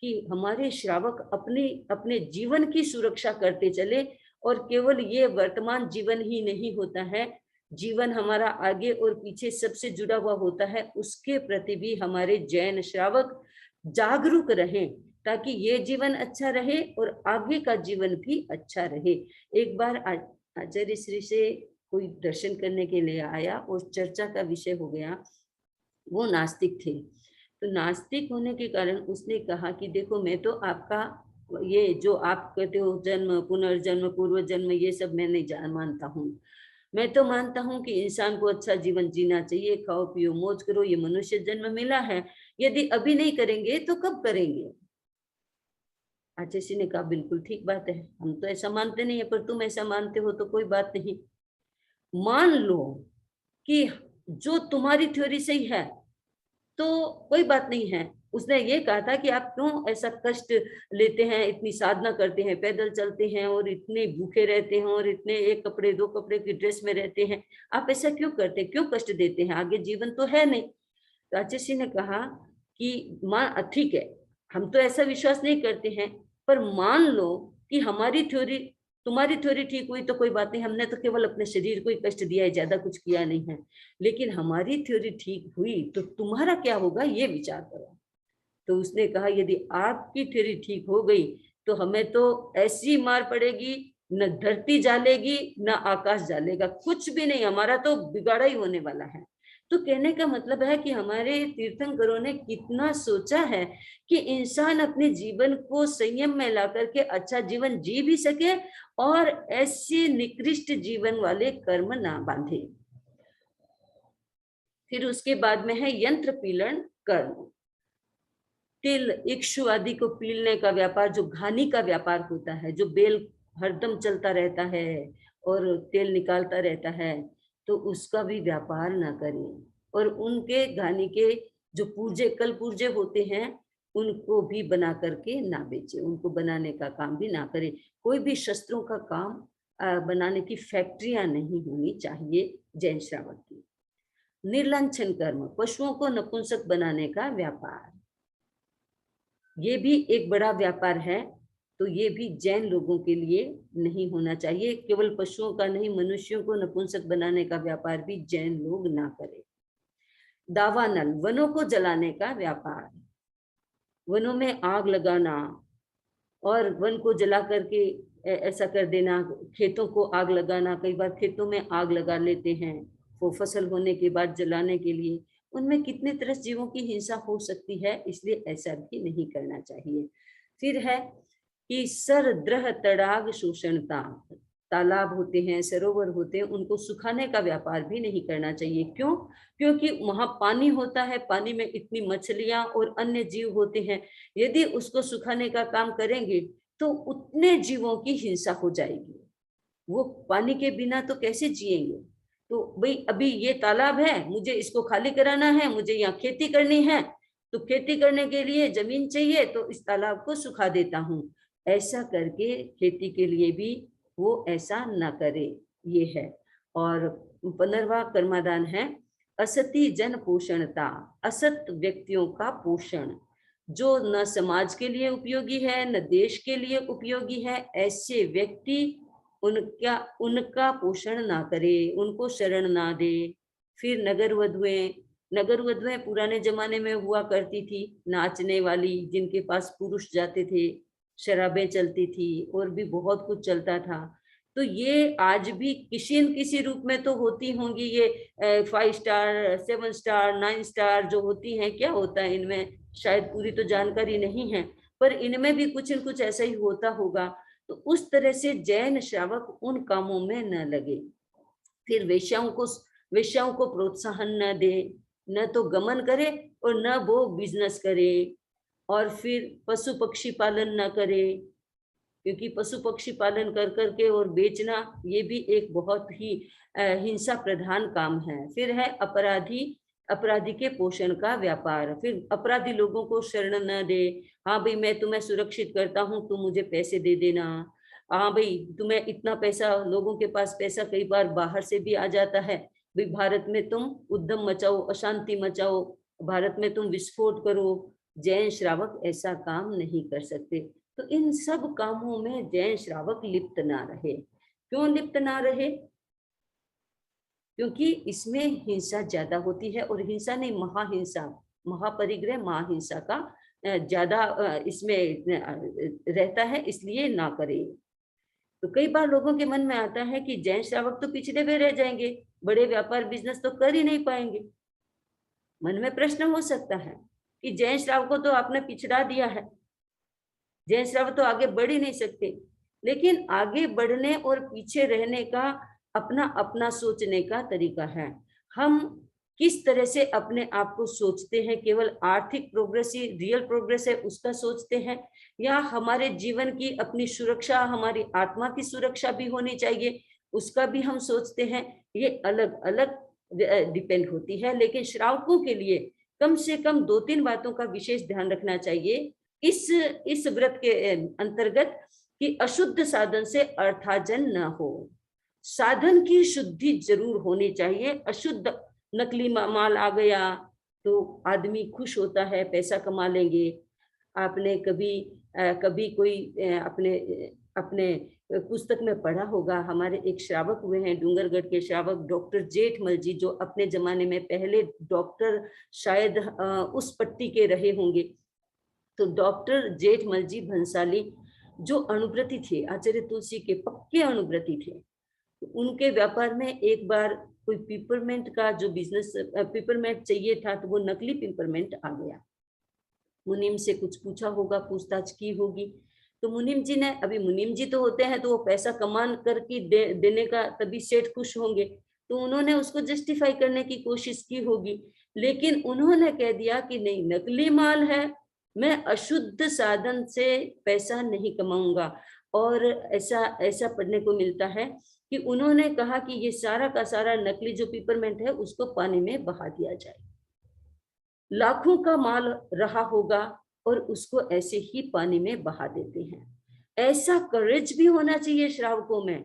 कि हमारे श्रावक अपने अपने जीवन की सुरक्षा करते चले, और केवल ये वर्तमान जीवन ही नहीं होता है, जीवन हमारा आगे और पीछे सबसे जुड़ा हुआ होता है, उसके प्रति भी हमारे जैन श्रावक जागरूक रहें, ताकि ये जीवन अच्छा रहे और आगे का जीवन भी अच्छा रहे। एक बार आचार्य श्री से कोई दर्शन करने के लिए आया और चर्चा का विषय हो गया, वो नास्तिक थे। तो नास्तिक होने के कारण उसने कहा कि देखो, मैं तो आपका ये जो आप कहते हो जन्म, पुनर्जन्म, पूर्व जन्म, ये सब मैं नहीं मानता हूँ। मैं तो मानता हूँ कि इंसान को अच्छा जीवन जीना चाहिए, खाओ पियो मौज करो, ये मनुष्य जन्म मिला है, यदि अभी नहीं करेंगे तो कब करेंगे। आचार्य ने कहा बिल्कुल ठीक बात है, हम तो ऐसा मानते नहीं है, पर तुम ऐसा मानते हो तो कोई बात नहीं। मान लो कि जो तुम्हारी थ्योरी सही है तो कोई बात नहीं है। उसने ये कहा था कि आप क्यों ऐसा कष्ट लेते हैं, इतनी साधना करते हैं, पैदल चलते हैं और इतने भूखे रहते हैं और इतने एक कपड़े दो कपड़े की ड्रेस में रहते हैं, आप ऐसा क्यों करते हैं, क्यों कष्ट देते हैं, आगे जीवन तो है नहीं। तो आचार्य ने कहा कि मां ठीक है, हम तो ऐसा विश्वास नहीं करते हैं, पर मान लो कि हमारी थ्योरी, तुम्हारी थ्योरी ठीक हुई तो कोई बात नहीं, हमने तो केवल अपने शरीर को ही कष्ट दिया है, ज्यादा कुछ किया नहीं है। लेकिन हमारी थ्योरी ठीक हुई तो तुम्हारा क्या होगा, ये विचार करो। तो उसने कहा यदि आपकी थ्योरी ठीक हो गई तो हमें तो ऐसी मार पड़ेगी, न धरती जालेगी न आकाश जालेगा, कुछ भी नहीं, हमारा तो बिगाड़ा ही होने वाला है। तो कहने का मतलब है कि हमारे तीर्थंकरों ने कितना सोचा है कि इंसान अपने जीवन को संयम में ला करके अच्छा जीवन जी भी सके और ऐसे निकृष्ट जीवन वाले कर्म ना बांधे। फिर उसके बाद में है यंत्र पीलन कर्म। तिल, इक्षु आदि को पीलने का व्यापार, जो घानी का व्यापार होता है, जो बेल हरदम चलता रहता है और तेल निकालता रहता है, तो उसका भी व्यापार ना करें। और उनके घानी के जो पूर्जे, कल पूर्जे होते हैं, उनको भी बना करके ना बेचे, उनको बनाने का काम भी ना करे। कोई भी शस्त्रों का काम बनाने की फैक्ट्रियां नहीं होनी चाहिए जैन श्रावक की। निर्लंछन कर्म, पशुओं को नपुंसक बनाने का व्यापार, ये भी एक बड़ा व्यापार है। तो ये भी जैन लोगों के लिए नहीं होना चाहिए। केवल पशुओं का नहीं, मनुष्यों को नपुंसक बनाने का व्यापार भी जैन लोग ना करें। दावानल, वनों को जलाने का व्यापार, वनों में आग लगाना और वन को जला करके ऐसा कर देना, खेतों को आग लगाना, कई बार खेतों में आग लगा लेते हैं वो फसल होने के बाद जलाने के लिए, उनमें कितने तरह जीवों की हिंसा हो सकती है, इसलिए ऐसा भी नहीं करना चाहिए। फिर है कि सर द्रह तड़ाग शोषणता, तालाब होते हैं, सरोवर होते हैं, उनको सुखाने का व्यापार भी नहीं करना चाहिए। क्यों? क्योंकि वहां पानी होता है, पानी में इतनी मछलियां और अन्य जीव होते हैं, यदि उसको सुखाने का काम करेंगे तो उतने जीवों की हिंसा हो जाएगी, वो पानी के बिना तो कैसे जिएंगे। तो भाई अभी ये तालाब है, मुझे इसको खाली कराना है, मुझे यहाँ खेती करनी है, तो खेती करने के लिए जमीन चाहिए, तो इस तालाब को सुखा देता हूँ। ऐसा करके खेती के लिए भी वो ऐसा ना करे, ये है। और 15वां कर्मादान है असती जन पोषणता, असत व्यक्तियों का पोषण, जो न समाज के लिए उपयोगी है न देश के लिए उपयोगी है, ऐसे व्यक्ति उनका पोषण ना करे, उनको शरण ना दे। फिर नगर वधुएं, नगर वधुएं पुराने जमाने में हुआ करती थी, नाचने वाली, जिनके पास पुरुष जाते थे, शराबें चलती थी और भी बहुत कुछ चलता था। तो ये आज भी किसी न किसी रूप में तो होती होंगी, ये 5 स्टार 7 स्टार 9 स्टार जो होती हैं, क्या होता है इनमें, शायद पूरी तो जानकारी नहीं है, पर इनमें भी कुछ न कुछ ऐसा ही होता होगा। तो उस तरह से जैन श्रावक उन कामों में न लगे। फिर वेश्याओं को प्रोत्साहन न दे, न तो गमन करे और न वो बिजनेस करे। और फिर पशु पक्षी पालन न करे, क्योंकि पशु पक्षी पालन कर करके और बेचना, ये भी एक बहुत ही हिंसा प्रधान काम है। फिर है अपराधी के पोषण का व्यापार, फिर अपराधी लोगों को शरण न दे। हाँ भाई मैं तुम्हें सुरक्षित करता हूँ, तुम मुझे पैसे दे देना। हाँ भाई तुम्हें इतना पैसा, लोगों के पास पैसा कई बार बाहर से भी आ जाता है, भाई भारत में तुम उद्यम मचाओ, अशांति मचाओ, भारत में तुम विस्फोट करो। जैन श्रावक ऐसा काम नहीं कर सकते। तो इन सब कामों में जैन श्रावक लिप्त ना रहे। क्यों लिप्त ना रहे? क्योंकि इसमें हिंसा ज्यादा होती है, और हिंसा नहीं, महाहिंसा, महापरिग्रह महाहिंसा का ज्यादा इसमें रहता है, इसलिए ना करें। तो कई बार लोगों के मन में आता है कि जैन श्रावक तो पिछड़े हुए रह जाएंगे, बड़े व्यापार बिजनेस तो कर ही नहीं पाएंगे। मन में प्रश्न हो सकता है कि जैन श्रावकों तो आपने पिछड़ा दिया है, जैन श्रावक तो आगे बढ़ ही नहीं सकते। लेकिन आगे बढ़ने और पीछे रहने का अपना अपना सोचने का तरीका है। हम किस तरह से अपने आप को सोचते हैं, केवल आर्थिक प्रोग्रेस ही रियल प्रोग्रेस है उसका सोचते हैं, या हमारे जीवन की अपनी सुरक्षा, हमारी आत्मा की सुरक्षा भी होनी चाहिए, उसका भी हम सोचते हैं। ये अलग अलग डिपेंड होती है। लेकिन श्रावकों के लिए कम से कम 2-3 बातों का विशेष ध्यान रखना चाहिए इस व्रत के अंतर्गत, कि अशुद्ध साधन से अर्थार्जन न हो। साधन की शुद्धि जरूर होनी चाहिए। अशुद्ध नकली माल आ गया तो आदमी खुश होता है, पैसा कमा लेंगे। आपने कभी कोई अपने अपने पुस्तक में पढ़ा होगा, हमारे एक श्रावक हुए हैं, डूंगरगढ़ के श्रावक डॉक्टर जेठमल जी, जो अपने जमाने में पहले डॉक्टर शायद उस पट्टी के रहे होंगे। तो डॉक्टर जेठमल जी भंसाली जो अनुव्रती थे, आचार्य तुलसी के पक्के अनुव्रती थे, उनके व्यापार में एक बार कोई पिपरमेंट का जो बिजनेस, पिपरमेंट चाहिए था, तो वो नकली पिपरमेंट आ गया। मुनीम से कुछ पूछा होगा, पूछताछ की होगी, तो मुनीम जी ने, अभी मुनीम जी तो होते हैं तो वो पैसा कमान करके देने का तभी सेठ खुश होंगे, तो उन्होंने उसको जस्टिफाई करने की कोशिश की होगी। लेकिन उन्होंने कह दिया कि नहीं, नकली माल है, मैं अशुद्ध साधन से पैसा नहीं कमाऊंगा। और ऐसा ऐसा पढ़ने को मिलता है कि उन्होंने कहा कि ये सारा का सारा नकली जो पिपरमेंट है उसको पानी में बहा दिया जाए। लाखों का माल रहा होगा और उसको ऐसे ही पानी में बहा देते हैं। ऐसा करेज भी होना चाहिए श्रावकों में।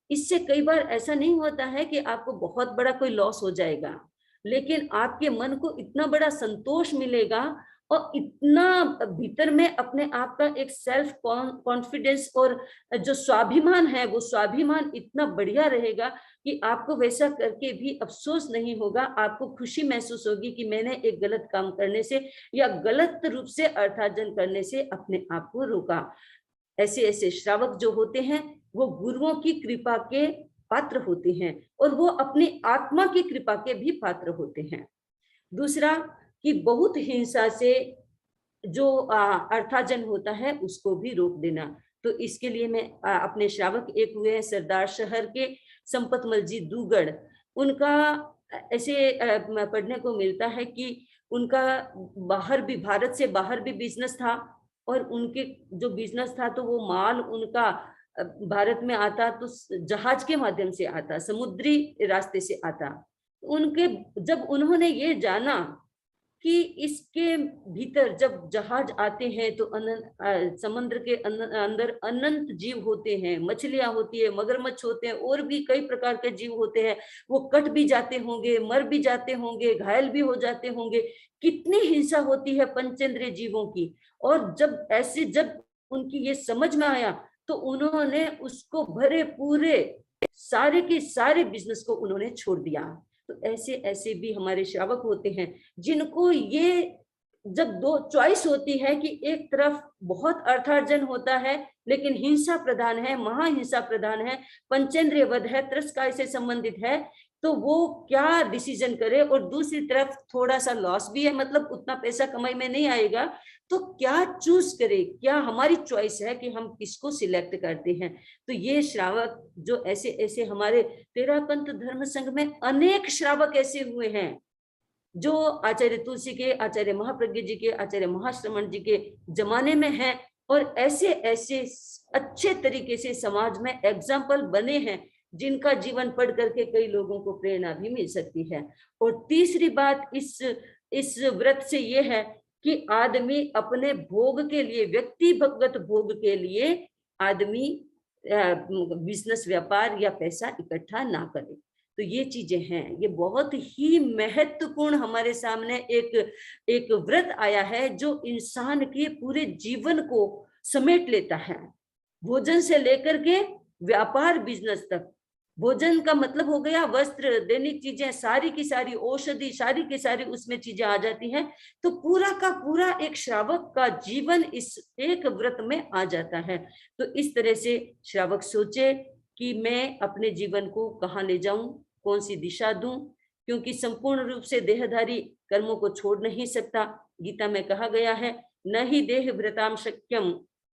इससे कई बार ऐसा नहीं होता है कि आपको बहुत बड़ा कोई लॉस हो जाएगा, लेकिन आपके मन को इतना बड़ा संतोष मिलेगा और इतना भीतर में अपने आप का एक सेल्फ कॉन्फिडेंस और जो स्वाभिमान है, वो स्वाभिमान इतना बढ़िया रहेगा कि आपको वैसा करके भी अफसोस नहीं होगा। आपको खुशी महसूस होगी कि मैंने एक गलत काम करने से या गलत रूप से अर्थार्जन करने से अपने आप को रोका। ऐसे ऐसे श्रावक जो होते हैं वो गुरुओं की कृपा के पात्र होते हैं, और वो अपनी आत्मा की कृपा के भी पात्र होते हैं। दूसरा, कि बहुत हिंसा से जो अर्थार्जन होता है उसको भी रोक देना। तो इसके लिए मैं अपने श्रावक एक हुए हैं सरदार शहर के संपतमल जी दूगढ़, उनका ऐसे पढ़ने को मिलता है कि उनका बाहर भी, भारत से बाहर भी बिजनेस था, और उनके जो बिजनेस था तो वो माल उनका भारत में आता तो जहाज के माध्यम से आता, समुद्री रास्ते से आता। उनके जब उन्होंने ये जाना कि इसके भीतर जब जहाज आते हैं तो समुद्र के अंदर अनंत जीव होते हैं, मछलियां होती है, मगरमच्छ होते हैं, और भी कई प्रकार के जीव होते हैं। वो कट भी जाते होंगे, मर भी जाते होंगे, घायल भी हो जाते होंगे। कितनी हिंसा होती है पंचेंद्रिय जीवों की। और जब उनकी ये समझ में आया तो उन्होंने उसको भरे पूरे सारे के सारे बिजनेस को उन्होंने छोड़ दिया। तो ऐसे ऐसे भी हमारे श्रावक होते हैं जिनको ये जब दो चॉइस होती है कि एक तरफ बहुत अर्थार्जन होता है लेकिन हिंसा प्रधान है, महाहिंसा प्रधान है, पंचेंद्रिय वध है, तिरस्कार से संबंधित है, तो वो क्या डिसीजन करे। और दूसरी तरफ थोड़ा सा लॉस भी है, मतलब उतना पैसा कमाई में नहीं आएगा, तो क्या चूज करे, क्या हमारी चॉइस है कि हम किसको सिलेक्ट करते हैं। तो ये श्रावक जो ऐसे ऐसे हमारे तेरापंथ धर्म संघ में अनेक श्रावक ऐसे हुए हैं जो आचार्य तुलसी के, आचार्य महाप्रज्ञ जी के, आचार्य महाश्रमण जी के जमाने में हैं, और ऐसे ऐसे अच्छे तरीके से समाज में एग्जाम्पल बने हैं जिनका जीवन पढ़ करके कई लोगों को प्रेरणा भी मिल सकती है। और तीसरी बात इस व्रत से ये है कि आदमी अपने भोग के लिए, व्यक्तिगत भोग के लिए आदमी बिजनेस, व्यापार या पैसा इकट्ठा ना करे। तो ये चीजें हैं, ये बहुत ही महत्वपूर्ण हमारे सामने एक व्रत आया है जो इंसान के पूरे जीवन को समेट लेता है, भोजन से लेकर के व्यापार बिजनेस तक। भोजन का मतलब हो गया वस्त्र, दैनिक चीजें, सारी की सारी औषधि, सारी की सारी उसमें चीजें आ जाती हैं। तो पूरा का पूरा एक श्रावक का जीवन इस एक व्रत में आ जाता है। तो इस तरह से श्रावक सोचे कि मैं अपने जीवन को कहाँ ले जाऊं, कौन सी दिशा दूं, क्योंकि संपूर्ण रूप से देहधारी कर्मों को छोड़ नहीं सकता। गीता में कहा गया है, न ही देह व्रताम शक्यम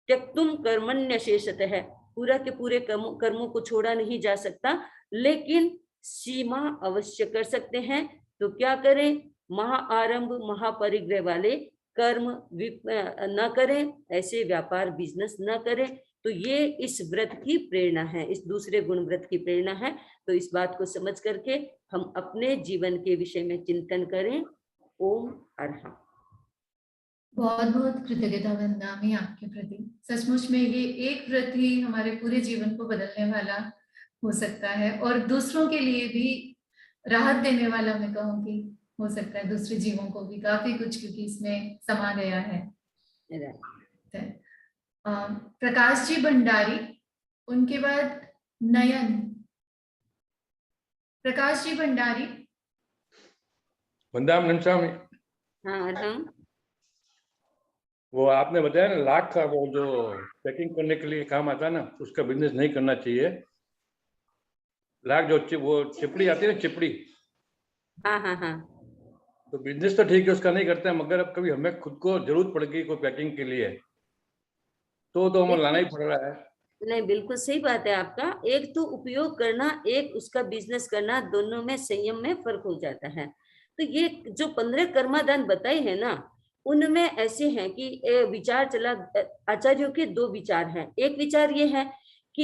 त्यक्तुम कर्मण्य शेषतः है। पूरा के पूरे कर्मों को छोड़ा नहीं जा सकता, लेकिन सीमा अवश्य कर सकते हैं। तो क्या करें? महाआरंभ महापरिग्रह वाले कर्म न करें, ऐसे व्यापार बिजनेस न करें। तो ये इस व्रत की प्रेरणा है, इस दूसरे गुण व्रत की प्रेरणा है। तो इस बात को समझ करके हम अपने जीवन के विषय में चिंतन करें। ओम अर्हा। बहुत बहुत कृतज्ञता वंदनामी आपके प्रति। सचमुच में ये एक व्रत ही हमारे पूरे जीवन को बदलने वाला हो सकता है और दूसरों के लिए भी राहत देने वाला, मैं कहूँगी, हो सकता है दूसरे जीवों को भी काफी कुछ, क्योंकि इसमें समा गया है। प्रकाश जी भंडारी, उनके बाद नयन। प्रकाश जी भंडारी। वंदाम नमस्वामी। हाँ हम वो आपने बताया ना लाख का, वो जो पैकिंग करने के लिए काम आता है ना, उसका बिजनेस नहीं करना चाहिए। लाख जो वो चिपड़ी आती है ना, चिपड़ी। हाँ हाँ हाँ। तो बिजनेस तो ठीक है, उसका नहीं करते हैं, मगर अब कभी हमें खुद को जरूरत पड़ गई कोई पैकिंग के लिए, तो हमें लाना ही पड़ रहा है। नहीं, बिल्कुल सही बात है आपका। एक तो उपयोग करना, एक उसका बिजनेस करना, दोनों में संयम में फर्क हो जाता है। तो ये जो 15 कर्मादान बताए हैं ना, उनमें ऐसे हैं कि विचार चला, आचार्यों के 2 विचार हैं। एक विचार ये है कि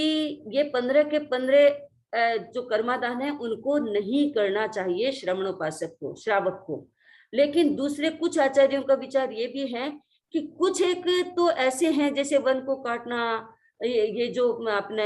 ये 15 के 15 जो कर्मादान है उनको नहीं करना चाहिए श्रवणोपासक को, श्रावक को। लेकिन दूसरे कुछ आचार्यों का विचार ये भी है कि कुछ एक तो ऐसे हैं, जैसे वन को काटना, ये जो अपने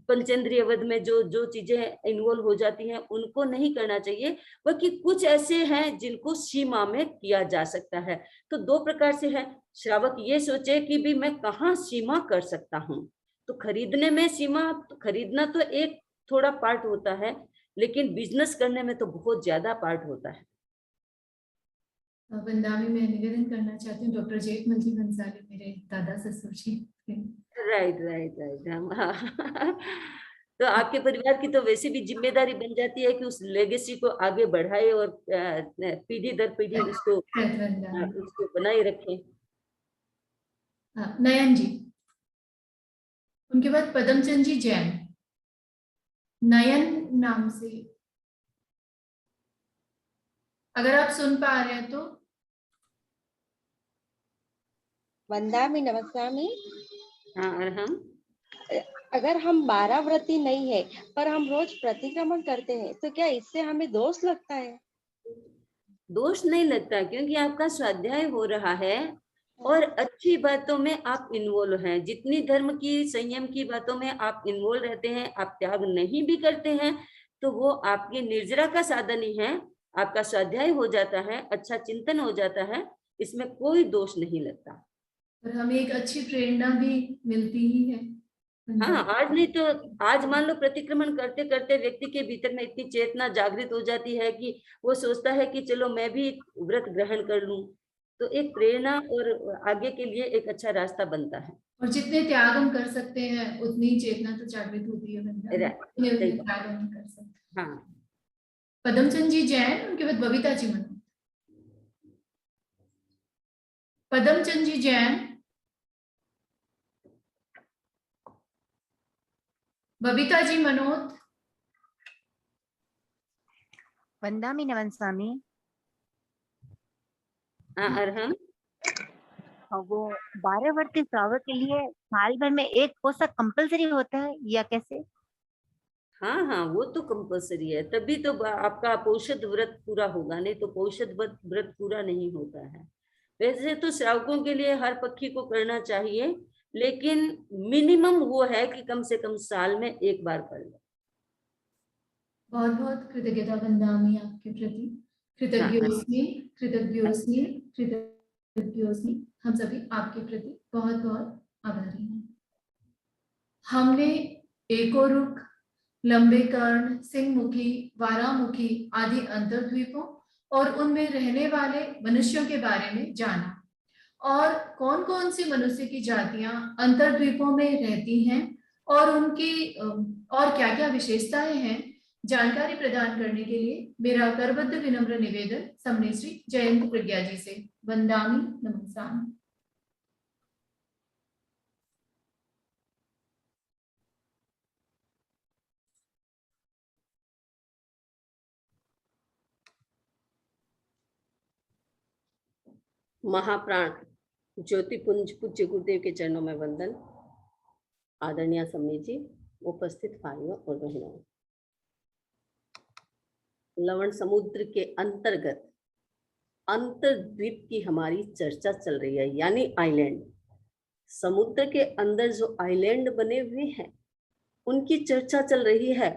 पंचेंद्रिय वध में जो जो चीजें इन्वॉल्व हो जाती हैं उनको नहीं करना चाहिए, बल्कि कुछ ऐसे हैं जिनको सीमा में किया जा सकता है। तो 2 प्रकार से है। श्रावक ये सोचे कि भी मैं कहाँ सीमा कर सकता हूँ। तो खरीदने में सीमा, तो खरीदना तो एक थोड़ा पार्ट होता है, लेकिन बिजनेस करने में तो बहुत ज्यादा पार्ट होता है। वंदामी, मैं निवेदन करना चाहती हूँ, डॉक्टर जेठमल जी भंसाली मेरे दादा ससुर जी। Right right right. हम हाँ। तो आपके परिवार की तो वैसे भी जिम्मेदारी बन जाती है कि उस लेगेसी को आगे बढ़ाए और पीढ़ी दर पीढ़ी उसको बनाए रखें। नयन जी, उनके बाद पदमचंद जी जैन। नयन नाम से, अगर आप सुन पा रहे हैं तो। वंदामि नमस्वामी। हाँ, और हम अगर हम 12 व्रती नहीं है पर हम रोज प्रतिक्रमण करते हैं तो क्या इससे हमें दोष लगता है? दोष नहीं लगता, क्योंकि आपका स्वाध्याय हो रहा है और अच्छी बातों में आप इन्वॉल्व हैं। जितनी धर्म की, संयम की बातों में आप इन्वॉल्व रहते हैं, आप त्याग नहीं भी करते हैं, तो वो आपकी निर्जरा का साधन ही है। आपका स्वाध्याय हो जाता है, अच्छा चिंतन हो जाता है, इसमें कोई दोष नहीं लगता। और हमें एक अच्छी प्रेरणा भी मिलती ही है। हाँ, आज नहीं तो आज मान लो प्रतिक्रमण करते करते व्यक्ति के भीतर में इतनी चेतना जागृत हो जाती है कि वो सोचता है कि चलो मैं भी व्रत ग्रहण कर लूं। तो एक प्रेरणा और आगे के लिए एक अच्छा रास्ता बनता है। और जितने त्याग हम कर सकते हैं उतनी चेतना तो जागृत होती है, उतने त्याग हम कर सकते हैं। हाँ। पदमचंद जी जैन, उनके बाद बबीता जी मनोज। पदमचंद जी जैन, बबीता जी मनोज। वंदामी नमन स्वामी। हाँ, और हम वो 12 वर्ष श्रावक के लिए साल भर में एक पोषक कंपलसरी होता है या कैसे? हाँ हाँ, वो तो कंपल्सरी है, तभी तो आपका पौषध व्रत पूरा होगा, नहीं तो पौषध व्रत पूरा नहीं होता है। वैसे तो श्रावकों के लिए हर पक्षी को करना चाहिए, लेकिन मिनिमम वो है कि कम से कम साल में एक बार कर लो। बहुत बहुत कृतज्ञता वंदामी आपके प्रति। कृतज्ञोस्मि, कृतज्ञोस्मि, कृतज्ञोस्मि। हम सभी आपके प्रति बहुत बहुत आभारी हैं। हमने एको रुख, लंबे कर्ण, सिंहमुखी, वारामुखी आदि अंतर्द्वीपों और उनमें रहने वाले मनुष्यों के बारे में जाना, और कौन कौन सी मनुष्य की जातियां अंतर्द्वीपों में रहती हैं और उनकी और क्या क्या विशेषताएं हैं, जानकारी प्रदान करने के लिए मेरा करबद्ध विनम्र निवेदन समने श्री जयंत प्रज्ञा जी से। वंदामि नमस्सामि। महाप्राण ज्योतिपुंज पूज्य गुरुदेव के चरणों में वंदन। आदरणीय सम्मी जी, उपस्थित भाइयों और बहनों, लवण समुद्र के अंतर्गत अंतर्द्वीप की हमारी चर्चा चल रही है, यानी आइलैंड। समुद्र के अंदर जो आइलैंड बने हुए हैं उनकी चर्चा चल रही है।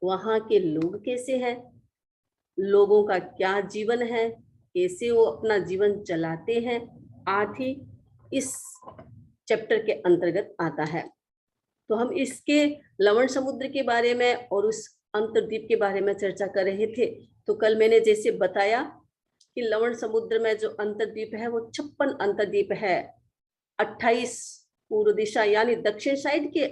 वहां के लोग कैसे हैं, लोगों का क्या जीवन है, कैसे वो अपना जीवन चलाते हैं, आदि इस चैप्टर के अंतर्गत आता है। तो हम इसके लवण समुद्र के बारे में और उस अंतर्द्वीप के बारे में चर्चा कर रहे थे। तो कल मैंने जैसे बताया कि लवण समुद्र में जो अंतर्द्वीप है वो 56 अंतर्द्वीप है। 28 पूर्व दिशा यानी दक्षिण साइड के,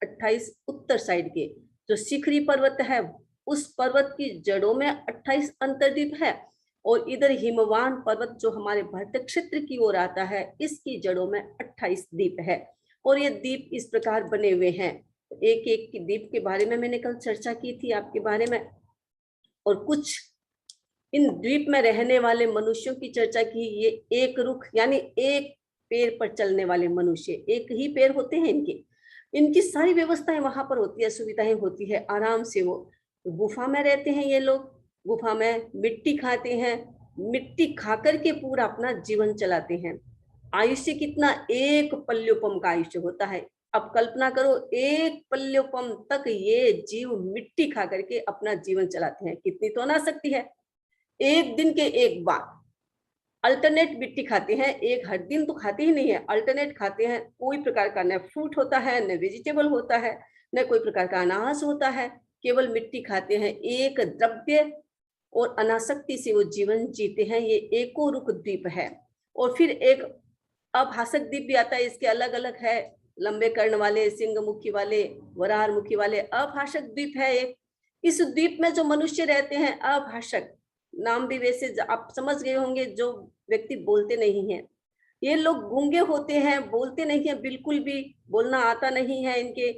28 उत्तर साइड के। जो शिखरी पर्वत है उस पर्वत की जड़ों में 28 अंतर्द्वीप है, और इधर हिमवान पर्वत जो हमारे भारत क्षेत्र की ओर आता है इसकी जड़ों में 28 द्वीप है। और ये द्वीप इस प्रकार बने हुए हैं। एक एक द्वीप के बारे में मैंने कल चर्चा की थी आपके बारे में, और कुछ इन द्वीप में रहने वाले मनुष्यों की चर्चा की। ये एक रुख यानी एक पैर पर चलने वाले मनुष्य, एक ही पैर होते हैं इनकी सारी व्यवस्थाएं वहां पर होती है, सुविधाएं होती है, आराम से वो गुफा में रहते हैं। ये लोग गुफा में मिट्टी खाते हैं, मिट्टी खाकर के पूरा अपना जीवन चलाते हैं। आयुष्य कितना, एक पल्योपम का आयुष्य होता है। अब कल्पना करो, एक पल्योपम तक ये जीव मिट्टी खा करके अपना जीवन चलाते हैं। कितनी तो ना सकती है, एक दिन के एक बार अल्टरनेट मिट्टी खाते हैं। एक हर दिन तो खाते ही नहीं है, अल्टरनेट खाते हैं। कोई प्रकार का न फ्रूट होता है, न वेजिटेबल होता है, न कोई प्रकार का अनाज होता है, केवल मिट्टी खाते हैं। एक द्रव्य और अनासक्ति से वो जीवन जीते हैं। ये एको रुख द्वीप है। और फिर एक अभाषक द्वीप भी आता है, इसके अलग अलग है, लंबे कर्ण वाले, सिंह मुखी वाले, वराह मुखी वाले। अभाषक द्वीप है एक। इस द्वीप में जो मनुष्य रहते हैं, अभाषक नाम भी वैसे आप समझ गए होंगे, जो व्यक्ति बोलते नहीं हैं। ये लोग गूंगे होते हैं, बोलते नहीं है, बिल्कुल भी बोलना आता नहीं है इनके,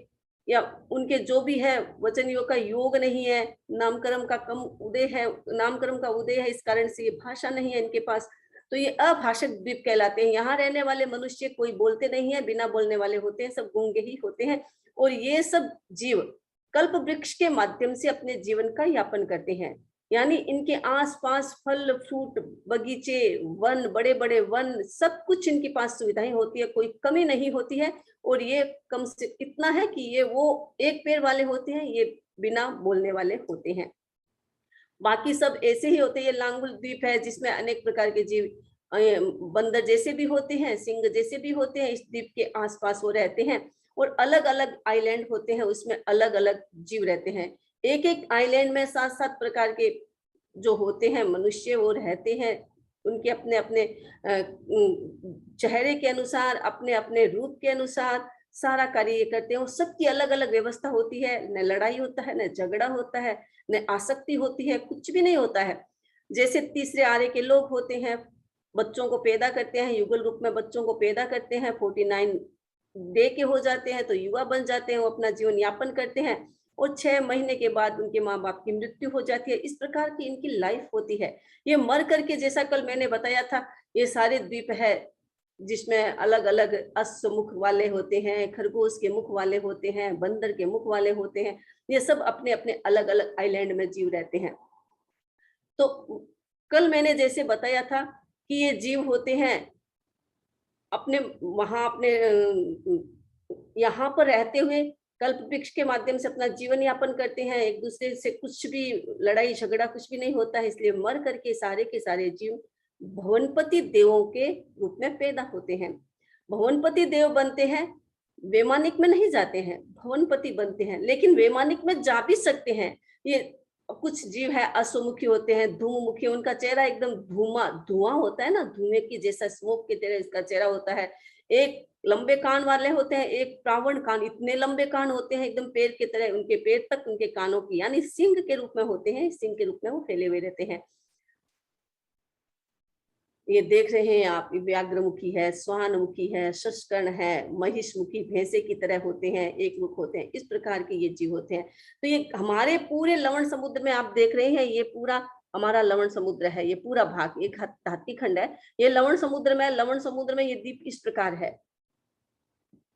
या उनके जो भी है वचन योग का योग नहीं है, नामकर्म का कम उदय है, नामकर्म का उदय है, इस कारण से ये भाषा नहीं है इनके पास। तो ये अभाषक द्वीप कहलाते हैं। यहाँ रहने वाले मनुष्य कोई बोलते नहीं है, बिना बोलने वाले होते हैं, सब गूंगे ही होते हैं। और ये सब जीव कल्प वृक्ष के माध्यम से अपने जीवन का यापन करते हैं। यानी इनके आसपास फल फ्रूट बगीचे, वन, बड़े बड़े वन, सब कुछ इनके पास सुविधाएं होती है, कोई कमी नहीं होती है। और ये कम से कितना है कि ये वो एक पैर वाले होते हैं, ये बिना बोलने वाले होते हैं। बाकी सब ऐसे ही होते हैं। ये लांगुल द्वीप है जिसमें अनेक प्रकार के जीव, बंदर जैसे भी होते हैं, सिंह जैसे भी होते हैं, इस द्वीप के आसपास वो रहते हैं। और अलग अलग आइलैंड होते हैं, उसमें अलग अलग जीव रहते हैं। एक एक आइलैंड में 7-7 प्रकार के जो होते हैं मनुष्य वो रहते हैं। उनके अपने अपने चेहरे के अनुसार, अपने अपने रूप के अनुसार सारा कार्य करते हैं। सबकी अलग अलग व्यवस्था होती है, न लड़ाई होता है, न झगड़ा होता है, न आसक्ति होती है, कुछ भी नहीं होता है। जैसे तीसरे आर्य के लोग होते हैं, बच्चों को पैदा करते हैं, युगल रूप में बच्चों को पैदा करते हैं, 49 डे के हो जाते हैं तो युवा बन जाते हैं, वो अपना जीवन यापन करते हैं, और 6 महीने के बाद उनके माँ बाप की मृत्यु हो जाती है। इस प्रकार की इनकी लाइफ होती है। ये मर करके, जैसा कल मैंने बताया था, ये सारे द्वीप है जिसमें अलग अलग अश्व मुख वाले होते हैं, खरगोश के मुख वाले होते हैं, बंदर के मुख वाले होते हैं। ये सब अपने अपने अलग अलग आइलैंड में जीव रहते हैं। तो कल मैंने जैसे बताया था कि ये जीव होते हैं अपने वहां, अपने यहाँ पर रहते हुए कल्प वृक्ष के माध्यम से अपना जीवन यापन करते हैं। एक दूसरे से कुछ भी लड़ाई झगड़ा कुछ भी नहीं होता है, इसलिए मर करके सारे के सारे जीव भवनपति देवों के रूप में पैदा होते हैं। भवनपति देव बनते हैं वैमानिक में नहीं जाते हैं, भवनपति बनते हैं, लेकिन वैमानिक में जा भी सकते हैं। ये कुछ जीव है अश्वमुखी होते हैं, धूममुखी, उनका चेहरा एकदम धुआं होता है ना, धुएं की जैसा, स्मोक की तरह इसका चेहरा होता है। एक लंबे कान वाले होते हैं, एक प्रावण कान, इतने लंबे कान होते हैं एकदम पैर की तरह, उनके पैर तक उनके कानों की, यानी सिंह के रूप में होते हैं, सिंह के रूप में वो फैले हुए रहते हैं। ये देख रहे हैं आप, व्याघ्रमुखी है, स्वानमुखी है, शशकर्ण है, महिषमुखी भैंसे की तरह होते हैं, एक मुख होते हैं, इस प्रकार के ये जीव होते हैं। तो ये हमारे पूरे लवण समुद्र में आप देख रहे हैं, ये पूरा हमारा लवण समुद्र है, ये पूरा भाग एक हाथी खंड है, ये लवण समुद्र में। लवण समुद्र में ये द्वीप इस प्रकार है,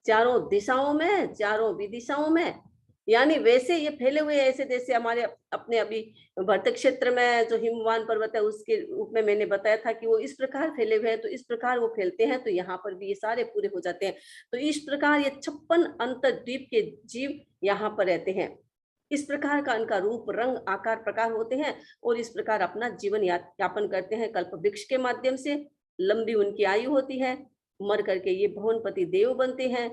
चारों दिशाओं में, चारों विदिशाओं में, यानी वैसे ये फैले हुए ऐसे, जैसे हमारे अपने अभी भरत क्षेत्र में जो हिमवान पर्वत है उसके रूप में मैंने बताया था कि वो इस प्रकार फैले हुए हैं, तो इस प्रकार वो फैलते हैं, तो यहाँ पर भी ये सारे पूरे हो जाते हैं। तो इस प्रकार ये 56 अंतर्द्वीप के जीव यहाँ पर रहते हैं। इस प्रकार का उनका रूप, रंग, आकार, प्रकार होते हैं, और इस प्रकार अपना जीवन यापन करते हैं कल्प वृक्ष के माध्यम से। लंबी उनकी आयु होती है, मर करके ये भुवनपति देव बनते हैं।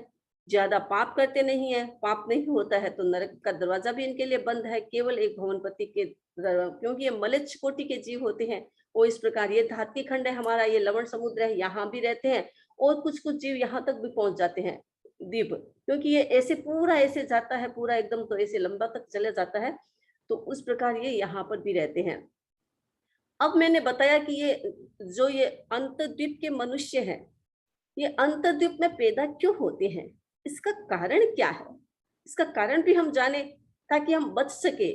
ज्यादा पाप करते नहीं है, पाप नहीं होता है तो नरक का दरवाजा भी इनके लिए बंद है, केवल एक भुवनपति के, क्योंकि ये मलेच्छ कोटि के जीव होते हैं। वो इस प्रकार, ये धाती खंड है हमारा, ये लवण समुद्र है, यहाँ भी रहते हैं, और कुछ कुछ जीव यहाँ तक भी पहुंच जाते हैं द्वीप, क्योंकि ये ऐसे पूरा ऐसे जाता है, पूरा एकदम तो ऐसे लंबा तक चले जाता है, तो उस प्रकार ये यहाँ पर भी रहते हैं। अब मैंने बताया कि ये जो ये अंतर्द्वीप के मनुष्य हैं, ये अंतर्द्वीप में पैदा क्यों होते हैं, इसका कारण क्या है, इसका कारण भी हम जाने, ताकि हम बच सके,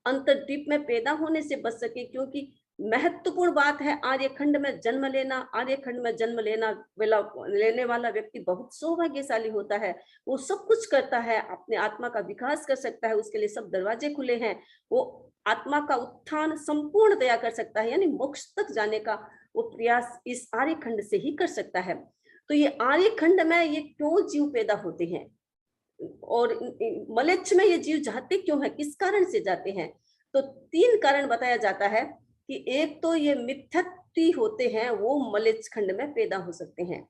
अंतर्द्वीप में पैदा होने से बच सके। क्योंकि महत्वपूर्ण बात है, आर्यखंड में जन्म लेना। आर्यखंड में जन्म लेने वाला व्यक्ति बहुत सौभाग्यशाली होता है। वो सब कुछ करता है, अपने आत्मा का विकास कर सकता है, उसके लिए सब दरवाजे खुले हैं। वो आत्मा का उत्थान संपूर्णतया कर सकता है, यानी मोक्ष तक जाने का वो प्रयास इस आर्यखंड से ही कर सकता है। तो ये आर्यखंड में ये क्यों जीव पैदा होते हैं, और मलेच्छ में ये जीव जाते क्यों है, किस कारण से जाते हैं? तो 3 कारण बताया जाता है कि एक तो ये मिथ्यात्वी होते हैं, वो मलेच्छ खंड में पैदा हो सकते हैं।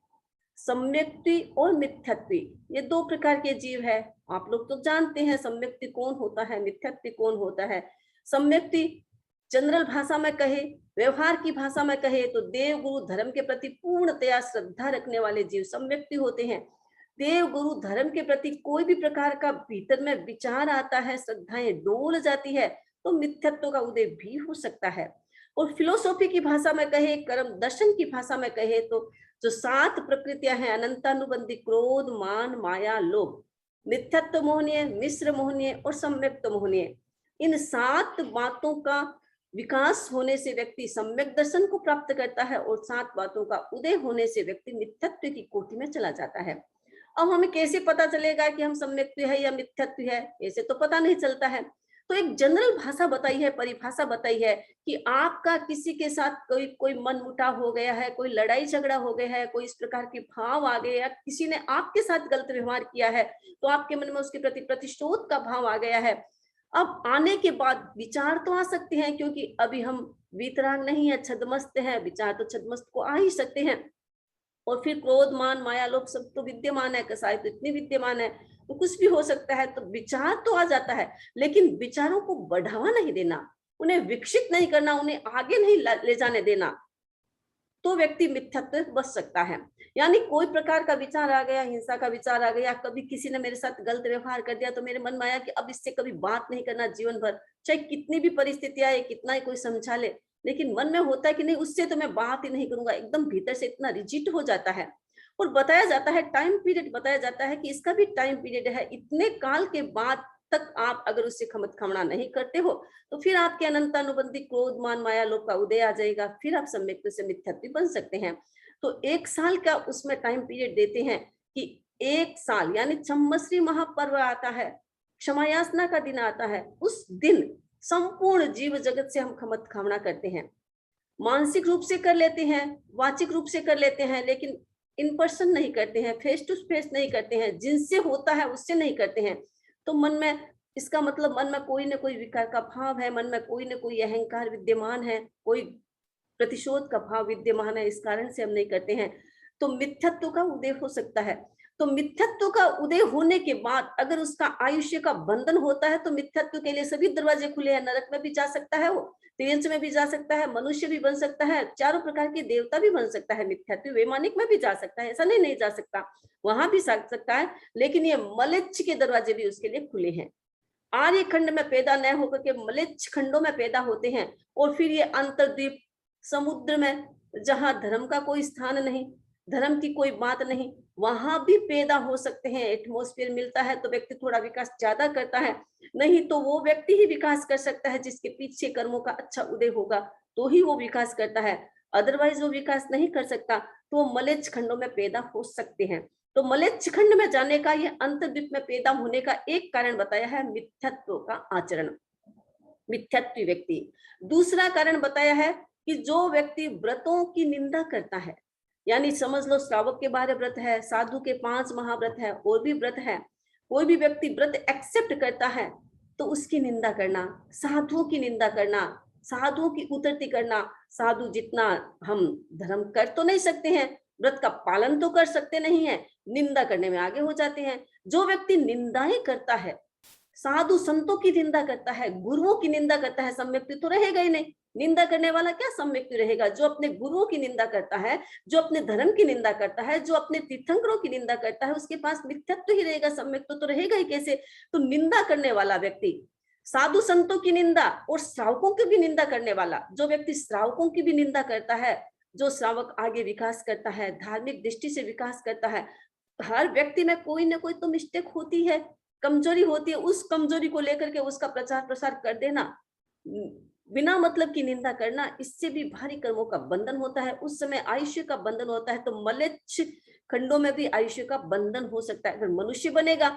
सम्यक्त्वी और मिथ्यात्वी, ये 2 प्रकार के जीव है। आप लोग तो जानते हैं सम्यक्त्वी कौन होता है, मिथ्यात्वी कौन होता है। सम्यक्त्वी जनरल भाषा में कहे, व्यवहार की भाषा में कहे तो देव गुरु धर्म के प्रति पूर्णतया श्रद्धा रखने वाले जीव सम्यक्त्वी होते हैं। देव गुरु धर्म के प्रति कोई भी प्रकार का भीतर में विचार आता है, श्रद्धाएं डोल जाती है, तो मिथ्यत्व का उदय भी हो सकता है। और फिलोसॉफी की भाषा में कहे, कर्म दर्शन की भाषा में कहे तो जो 7 प्रकृतियां हैं, अनंतानुबंधी क्रोध, मान, माया, लोभ, मिथ्यत्व मोहनीय, मिश्र मोहनीय और सम्यक्त मोहनीय, इन 7 बातों का विकास होने से व्यक्ति सम्यक दर्शन को प्राप्त करता है, और 7 बातों का उदय होने से व्यक्ति मिथ्यत्व की कोटि में चला जाता है। अब हमें कैसे पता चलेगा कि हम सम्यक्त्व है या मिथ्यत्व है, ऐसे तो पता नहीं चलता है। तो एक जनरल भाषा बताई है, परिभाषा बताई है कि आपका किसी के साथ कोई मनमुटाव हो गया है, कोई लड़ाई झगड़ा हो गया है, कोई इस प्रकार के भाव आ गए, या किसी ने आपके साथ गलत व्यवहार किया है, तो आपके मन में उसके प्रति प्रतिशोध का भाव आ गया है। अब आने के बाद विचार तो आ सकते हैं, क्योंकि अभी हम वीतराग नहीं है, छद्मस्त है, विचार तो छद्मस्त को आ ही सकते हैं। और फिर क्रोध, मान, माया, लोभ सब तो विद्यमान है, कसाई तो इतनी विद्यमान है, तो कुछ भी हो सकता है। तो विचार तो आ जाता है, लेकिन विचारों को बढ़ावा नहीं देना, उन्हें विकसित नहीं करना, उन्हें आगे नहीं ले जाने देना, तो व्यक्ति मिथ्यात्व बच सकता है। यानी कोई प्रकार का विचार आ गया, हिंसा का विचार आ गया, कभी किसी ने मेरे साथ गलत व्यवहार कर दिया, तो मेरे मन में आया कि अब इससे कभी बात नहीं करना जीवन भर, चाहे कितनी भी परिस्थिति आए, कितना ही कोई समझा ले, लेकिन मन में होता है कि नहीं, उससे तो मैं बात ही नहीं करूंगा, एकदम भीतर से इतना रिजिड हो जाता है। और बताया जाता है, टाइम पीरियड बताया जाता है कि इसका भी टाइम पीरियड है, इतने काल के बाद तक आप अगर उससे खमना नहीं करते हो, तो फिर आपके अनंतानुबंधी क्रोध, मान, माया, लोभ का उदय आ जाएगा, फिर आप सम्यक्त्व से मिथ्यात्व बन सकते हैं। तो 1 साल का उसमें टाइम पीरियड देते हैं कि 1 साल, यानी छम्मश्री महापर्व आता है, क्षमायाचना का दिन आता है, उस दिन संपूर्ण जीव जगत से हम खमना करते हैं। मानसिक रूप से कर लेते हैं, वाचिक रूप से कर लेते हैं, लेकिन इन पर्सन नहीं करते हैं, फेस टू फेस नहीं करते हैं, जिनसे होता है उससे नहीं करते हैं। तो मन में, इसका मतलब मन में कोई न कोई विकार का भाव है, मन में कोई न कोई अहंकार विद्यमान है, कोई प्रतिशोध का भाव विद्यमान है, इस कारण से हम नहीं करते हैं। तो मिथ्यत्व का उदय हो सकता है। तो मिथ्यत्व का उदय होने के बाद अगर उसका आयुष्य का बंधन होता है तो मिथ्यत्व के लिए सभी दरवाजे खुले हैं। नरक में भी जा सकता है, वो त्रियंश में भी जा सकता है, मनुष्य भी बन सकता है, चारों प्रकार के देवता भी बन सकता है। मिथ्यत्व वैमानिक में भी जा सकता है, ऐसा नहीं जा सकता, वहां भी जा सकता है। लेकिन ये मलेच्छ के दरवाजे भी उसके लिए खुले हैं। आर्य खंड में पैदा न होकर के मलेच्छ खंडों में पैदा होते हैं, और फिर ये अंतर्द्वीप समुद्र में, जहां धर्म का कोई स्थान नहीं, धर्म की कोई बात नहीं, वहां भी पैदा हो सकते हैं। एटमॉस्फेयर मिलता है तो व्यक्ति थोड़ा विकास ज्यादा करता है, नहीं तो वो व्यक्ति ही विकास कर सकता है जिसके पीछे कर्मों का अच्छा उदय होगा, तो ही वो विकास करता है, अदरवाइज वो विकास नहीं कर सकता। तो वो मलेच्छ खंडों में पैदा हो सकते हैं। तो मलेच्छ खंड में जाने का, ये अंतर्द्वीप में पैदा होने का एक कारण बताया है मिथ्यत्व का आचरण, मिथ्यत्वी व्यक्ति। दूसरा कारण बताया है कि जो व्यक्ति व्रतों की निंदा करता है, यानी समझ लो श्रावक के 12 व्रत है, साधु के 5 महाव्रत है, और भी व्रत है, कोई भी व्यक्ति व्रत एक्सेप्ट करता है तो उसकी निंदा करना, साधुओं की निंदा करना, साधुओं की उतरती करना। साधु जितना हम धर्म कर तो नहीं सकते हैं, व्रत का पालन तो कर सकते नहीं है, निंदा करने में आगे हो जाते हैं। जो व्यक्ति निंदाएं करता है, साधु संतों की निंदा करता है, गुरुओं की निंदा करता है, सम्यक्ति तो रहेगा ही नहीं। निंदा करने वाला क्या सम्यक्ति रहेगा? जो अपने गुरुओं की निंदा करता है, जो अपने धर्म की निंदा करता है, जो अपने तीर्थंकरों की निंदा करता है, उसके पास मिथ्यत्व ही रहेगा, सम्यक्ति तो रहेगा ही कैसे? तो निंदा करने वाला व्यक्ति, साधु संतों की निंदा और श्रावकों की भी निंदा करने वाला, जो व्यक्ति श्रावकों की भी निंदा करता है, जो श्रावक आगे विकास करता है, धार्मिक दृष्टि से विकास करता है। हर व्यक्ति में कोई ना कोई तो मिस्टेक होती है, कमजोरी होती है, उस कमजोरी को लेकर के उसका प्रचार प्रसार कर देना, बिना मतलब की निंदा करना, इससे भी भारी कर्मों का बंधन होता है। उस समय आयुष्य का बंधन होता है। तो मलेच्छ खंडों में भी आयुष्य का बंधन हो सकता है। अगर मनुष्य बनेगा,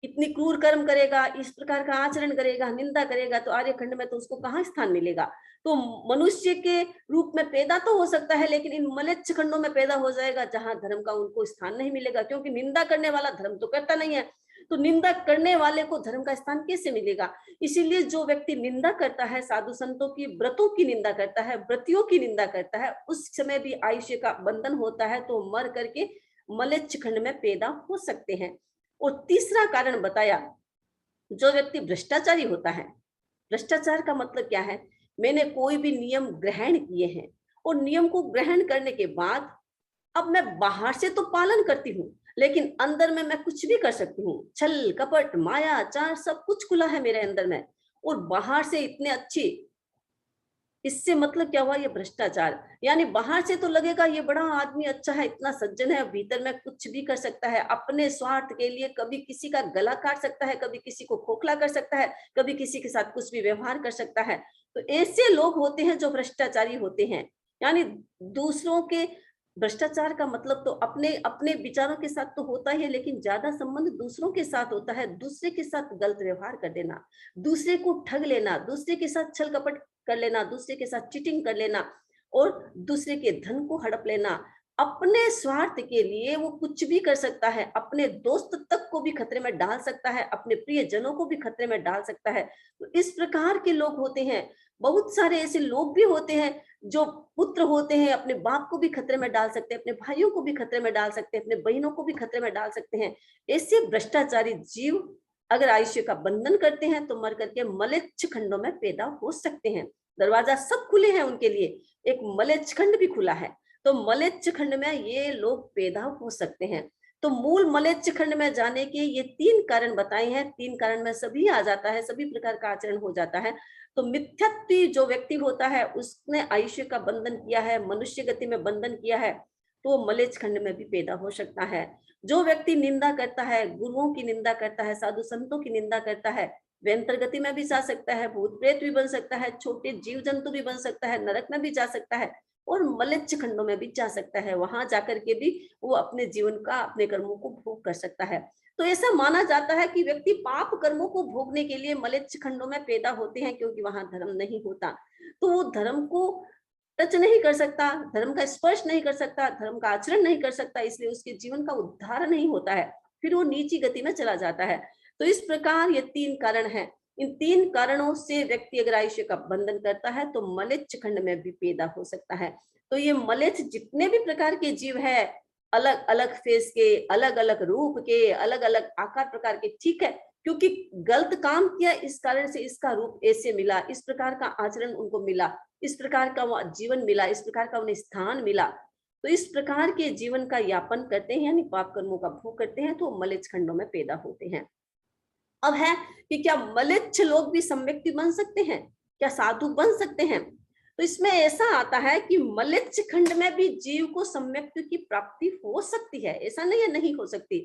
इतनी क्रूर कर्म करेगा, इस प्रकार का आचरण करेगा, निंदा करेगा, तो आर्य खंड में तो उसको कहाँ स्थान मिलेगा? तो मनुष्य के रूप में पैदा तो हो सकता है, लेकिन इन मलेच्छ खंडों में पैदा हो जाएगा जहां धर्म का उनको स्थान नहीं मिलेगा, क्योंकि निंदा करने वाला धर्म तो करता नहीं है, तो निंदा करने वाले को धर्म का स्थान कैसे मिलेगा? इसीलिए जो व्यक्ति निंदा करता है, साधु संतों की, व्रतों की निंदा करता है, व्रतियों की निंदा करता है, उस समय भी आयुष्य का बंधन होता है, तो मर करके मलेच्छ खंड में पैदा हो सकते हैं। और तीसरा कारण बताया, जो व्यक्ति भ्रष्टाचारी होता है। भ्रष्टाचार का मतलब क्या है? मैंने कोई भी नियम ग्रहण किए हैं, और नियम को ग्रहण करने के बाद अब मैं बाहर से तो पालन करती हूँ, लेकिन अंदर में मैं कुछ भी कर सकती हूँ। छल कपट माया चार सब कुछ खुला है मेरे अंदर में, और बाहर से इतने अच्छी। इससे मतलब क्या हुआ? ये भ्रष्टाचार। यानी बाहर से तो लगेगा ये बड़ा आदमी अच्छा है, इतना सज्जन है, भीतर में कुछ भी कर सकता है, अपने स्वार्थ के लिए कभी किसी का गला काट सकता है, कभी किसी को खोखला कर सकता है, कभी किसी के साथ कुछ भी व्यवहार कर सकता है। तो ऐसे लोग होते हैं जो भ्रष्टाचारी होते हैं। यानी दूसरों के, भ्रष्टाचार का मतलब तो अपने अपने विचारों के साथ तो होता ही है, लेकिन ज्यादा संबंध दूसरों के साथ होता है। दूसरे के साथ गलत व्यवहार कर देना, दूसरे को ठग लेना, दूसरे के साथ छल कपट कर लेना, दूसरे के साथ चीटिंग कर लेना, और दूसरे के धन को हड़प लेना। अपने स्वार्थ के लिए वो कुछ भी कर सकता है, अपने दोस्त तक को भी खतरे में डाल सकता है, अपने प्रिय जनों को भी खतरे में डाल सकता है। तो इस प्रकार के लोग होते हैं। बहुत सारे ऐसे लोग भी होते हैं जो पुत्र होते हैं, अपने बाप को भी खतरे में डाल सकते हैं, अपने भाइयों को भी खतरे में डाल सकते हैं, अपने बहनों को भी खतरे में डाल सकते हैं। ऐसे भ्रष्टाचारी जीव अगर आयुष्य का बंधन करते हैं तो मर करके मलेच्छ खंडों में पैदा हो सकते हैं। दरवाजा सब खुले हैं उनके लिए, एक मलेच्छ खंड भी खुला है, तो मलेच्छ खंड में ये लोग पैदा हो सकते हैं। तो मूल मलेच्छ खंड में जाने के ये 3 कारण बताए हैं। 3 कारण में सभी आ जाता है, सभी प्रकार का आचरण हो जाता है। तो मिथ्यात्वी जो व्यक्ति होता है, उसने आयुष्य का बंधन किया है, मनुष्य गति में बंधन किया है, तो मलेच्छ खंड में भी पैदा हो सकता है। जो व्यक्ति निंदा करता है, गुरुओं की निंदा करता है, साधु संतों की निंदा करता है, वे अंतर्गति में भी जा सकता है, भूत प्रेत भी बन सकता है, छोटे जीव जंतु भी बन सकता है, नरक में भी जा सकता है, और मलेच्छ खंडों में भी जा सकता है। वहां जाकर के भी वो अपने जीवन का, अपने कर्मों को भोग कर सकता है। तो ऐसा माना जाता है कि व्यक्ति पाप कर्मों को भोगने के लिए मलेच्छ खंडों में पैदा होते हैं, क्योंकि वहां धर्म नहीं होता। तो वो धर्म को टच नहीं कर सकता, धर्म का स्पर्श नहीं कर सकता, धर्म का आचरण नहीं कर सकता, इसलिए उसके जीवन का उद्धार नहीं होता है, फिर वो नीची गति में चला जाता है। तो इस प्रकार ये 3 कारण हैं। इन 3 कारणों से व्यक्ति अगर आयुष्य का बंधन करता है तो मलेच्छ खंड में भी पैदा हो सकता है। तो ये मलेच्छ जितने भी प्रकार के जीव है, अलग अलग फेस के, अलग अलग रूप के, अलग अलग आकार प्रकार के, ठीक है, क्योंकि गलत काम किया इस कारण से इसका रूप ऐसे मिला, इस प्रकार का आचरण उनको मिला, इस प्रकार का वो जीवन मिला, इस प्रकार का उन्हें स्थान मिला। तो इस प्रकार के जीवन का यापन करते हैं, यानी पाप कर्मों का भोग करते हैं, तो मलेच्छ खंडों में पैदा होते हैं। अब है कि क्या मलेच्छ लोग भी सम्यक्ति बन सकते हैं, क्या साधु बन सकते हैं? तो इसमें ऐसा आता है कि मलेच्छ खंड में भी जीव को सम्यक्ति की प्राप्ति हो सकती है, ऐसा नहीं है नहीं हो सकती।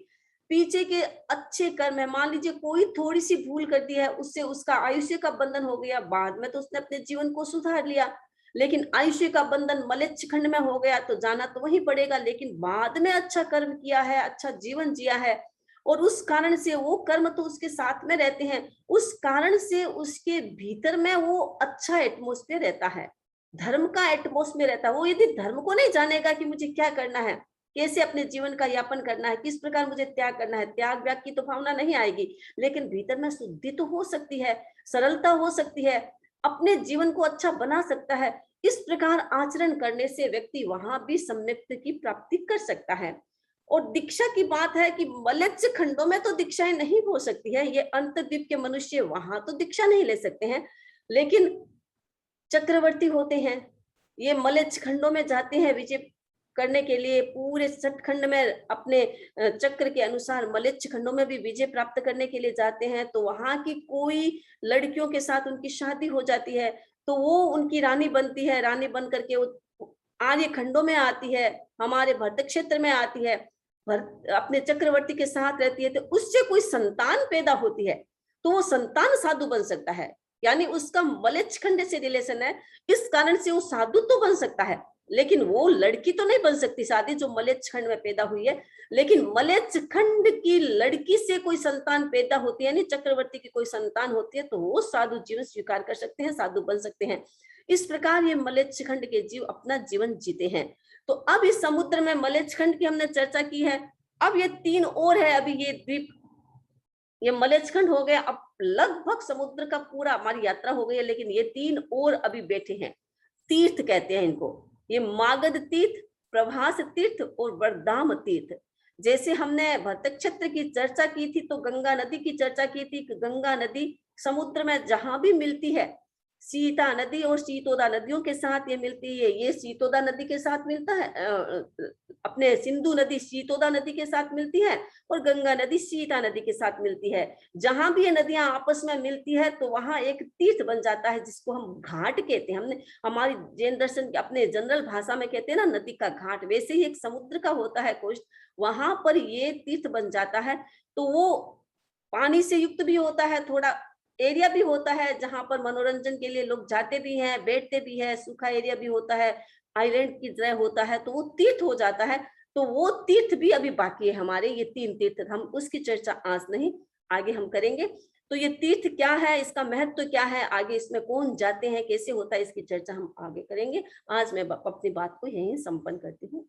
पीछे के अच्छे कर्म है, मान लीजिए कोई थोड़ी सी भूल कर दी है, उससे उसका आयुष्य का बंधन हो गया, बाद में तो उसने अपने जीवन को सुधार लिया, लेकिन आयुष्य का बंधन मलेच्छ खंड में हो गया तो जाना तो वही पड़ेगा, लेकिन बाद में अच्छा कर्म किया है, अच्छा जीवन जिया है, और उस कारण से वो कर्म तो उसके साथ में रहते हैं, उस कारण से उसके भीतर में वो अच्छा एटमोस्फेयर रहता है, धर्म का एटमोस्फेयर रहता है। वो यदि धर्म को नहीं जानेगा कि मुझे क्या करना है, कैसे अपने जीवन का यापन करना है, किस प्रकार मुझे त्याग करना है, त्याग व्याग की तो भावना नहीं आएगी, लेकिन भीतर में शुद्धि तो हो सकती है, सरलता हो सकती है, अपने जीवन को अच्छा बना सकता है। इस प्रकार आचरण करने से व्यक्ति वहां भी सम्यक्ति की प्राप्ति कर सकता है। और दीक्षा की बात है कि मलेच्छ खंडों में तो दीक्षाएं नहीं हो सकती है, ये अंतर्द्वीप के मनुष्य वहां तो दीक्षा नहीं ले सकते हैं, लेकिन चक्रवर्ती होते हैं, ये मलेच्छ खंडों में जाते हैं विजय करने के लिए, पूरे सतखंड में अपने चक्र के अनुसार मलेच्छ खंडों में भी विजय प्राप्त करने के लिए जाते हैं। तो वहां की कोई लड़कियों के साथ उनकी शादी हो जाती है, तो वो उनकी रानी बनती है, रानी बन करके वो आर्य खंडों में आती है, हमारे भरत क्षेत्र में आती है, अपने चक्रवर्ती के साथ रहती है, तो उससे कोई संतान पैदा होती है, तो वो संतान साधु बन सकता है, यानी उसका मलेच्छ खंड से रिलेशन है, इस कारण से वो साधु तो बन सकता है, लेकिन वो लड़की तो नहीं बन सकती शादी जो मलेच्छ खंड में पैदा हुई है। लेकिन मलेच्छ खंड की लड़की से कोई संतान पैदा होती है, यानी चक्रवर्ती की कोई संतान होती है, तो वो साधु जीवन स्वीकार कर सकते हैं, साधु बन सकते हैं। इस प्रकार ये मलेच्छ खंड के जीव अपना जीवन जीते हैं। तो अब इस समुद्र में मलेच्छ खंड की हमने चर्चा की है, अब ये 3 और है, अभी ये द्वीप, ये मलेच्छ खंड हो गया, अब लगभग समुद्र का पूरा हमारी यात्रा हो गई है, लेकिन ये 3 और अभी बैठे हैं, तीर्थ कहते हैं इनको, ये मागध तीर्थ, प्रभास तीर्थ और वरदाम तीर्थ। जैसे हमने भरत क्षेत्र की चर्चा की थी तो गंगा नदी की चर्चा की थी कि गंगा नदी समुद्र में जहां भी मिलती है, सीता नदी और सीतोदा नदियों के साथ ये मिलती है, ये सीतोदा नदी के साथ मिलता है, अपने सिंधु नदी सीतोदा नदी के साथ मिलती है, और गंगा नदी सीता नदी के साथ मिलती है। जहां भी ये नदियां आपस में मिलती है तो वहां एक तीर्थ बन जाता है, जिसको हम घाट कहते हैं। हमने हमारी जैन दर्शन अपने जनरल भाषा में कहते हैं ना नदी का घाट, वैसे ही एक समुद्र का होता है कोष्ठ, वहां पर ये तीर्थ बन जाता है। तो वो पानी से युक्त भी होता है, थोड़ा एरिया भी होता है जहां पर मनोरंजन के लिए लोग जाते भी हैं, बैठते भी हैं, सूखा एरिया भी होता है, आइलैंड की तरह होता है, तो वो तीर्थ हो जाता है। तो वो तीर्थ भी अभी बाकी है हमारे, ये 3 तीर्थ, हम उसकी चर्चा आज नहीं, आगे हम करेंगे। तो ये तीर्थ क्या है, इसका महत्व क्या है, आगे इसमें कौन जाते हैं, कैसे होता है, इसकी चर्चा हम आगे करेंगे। आज मैं अपनी बात को यहीं संपन्न करती हूँ।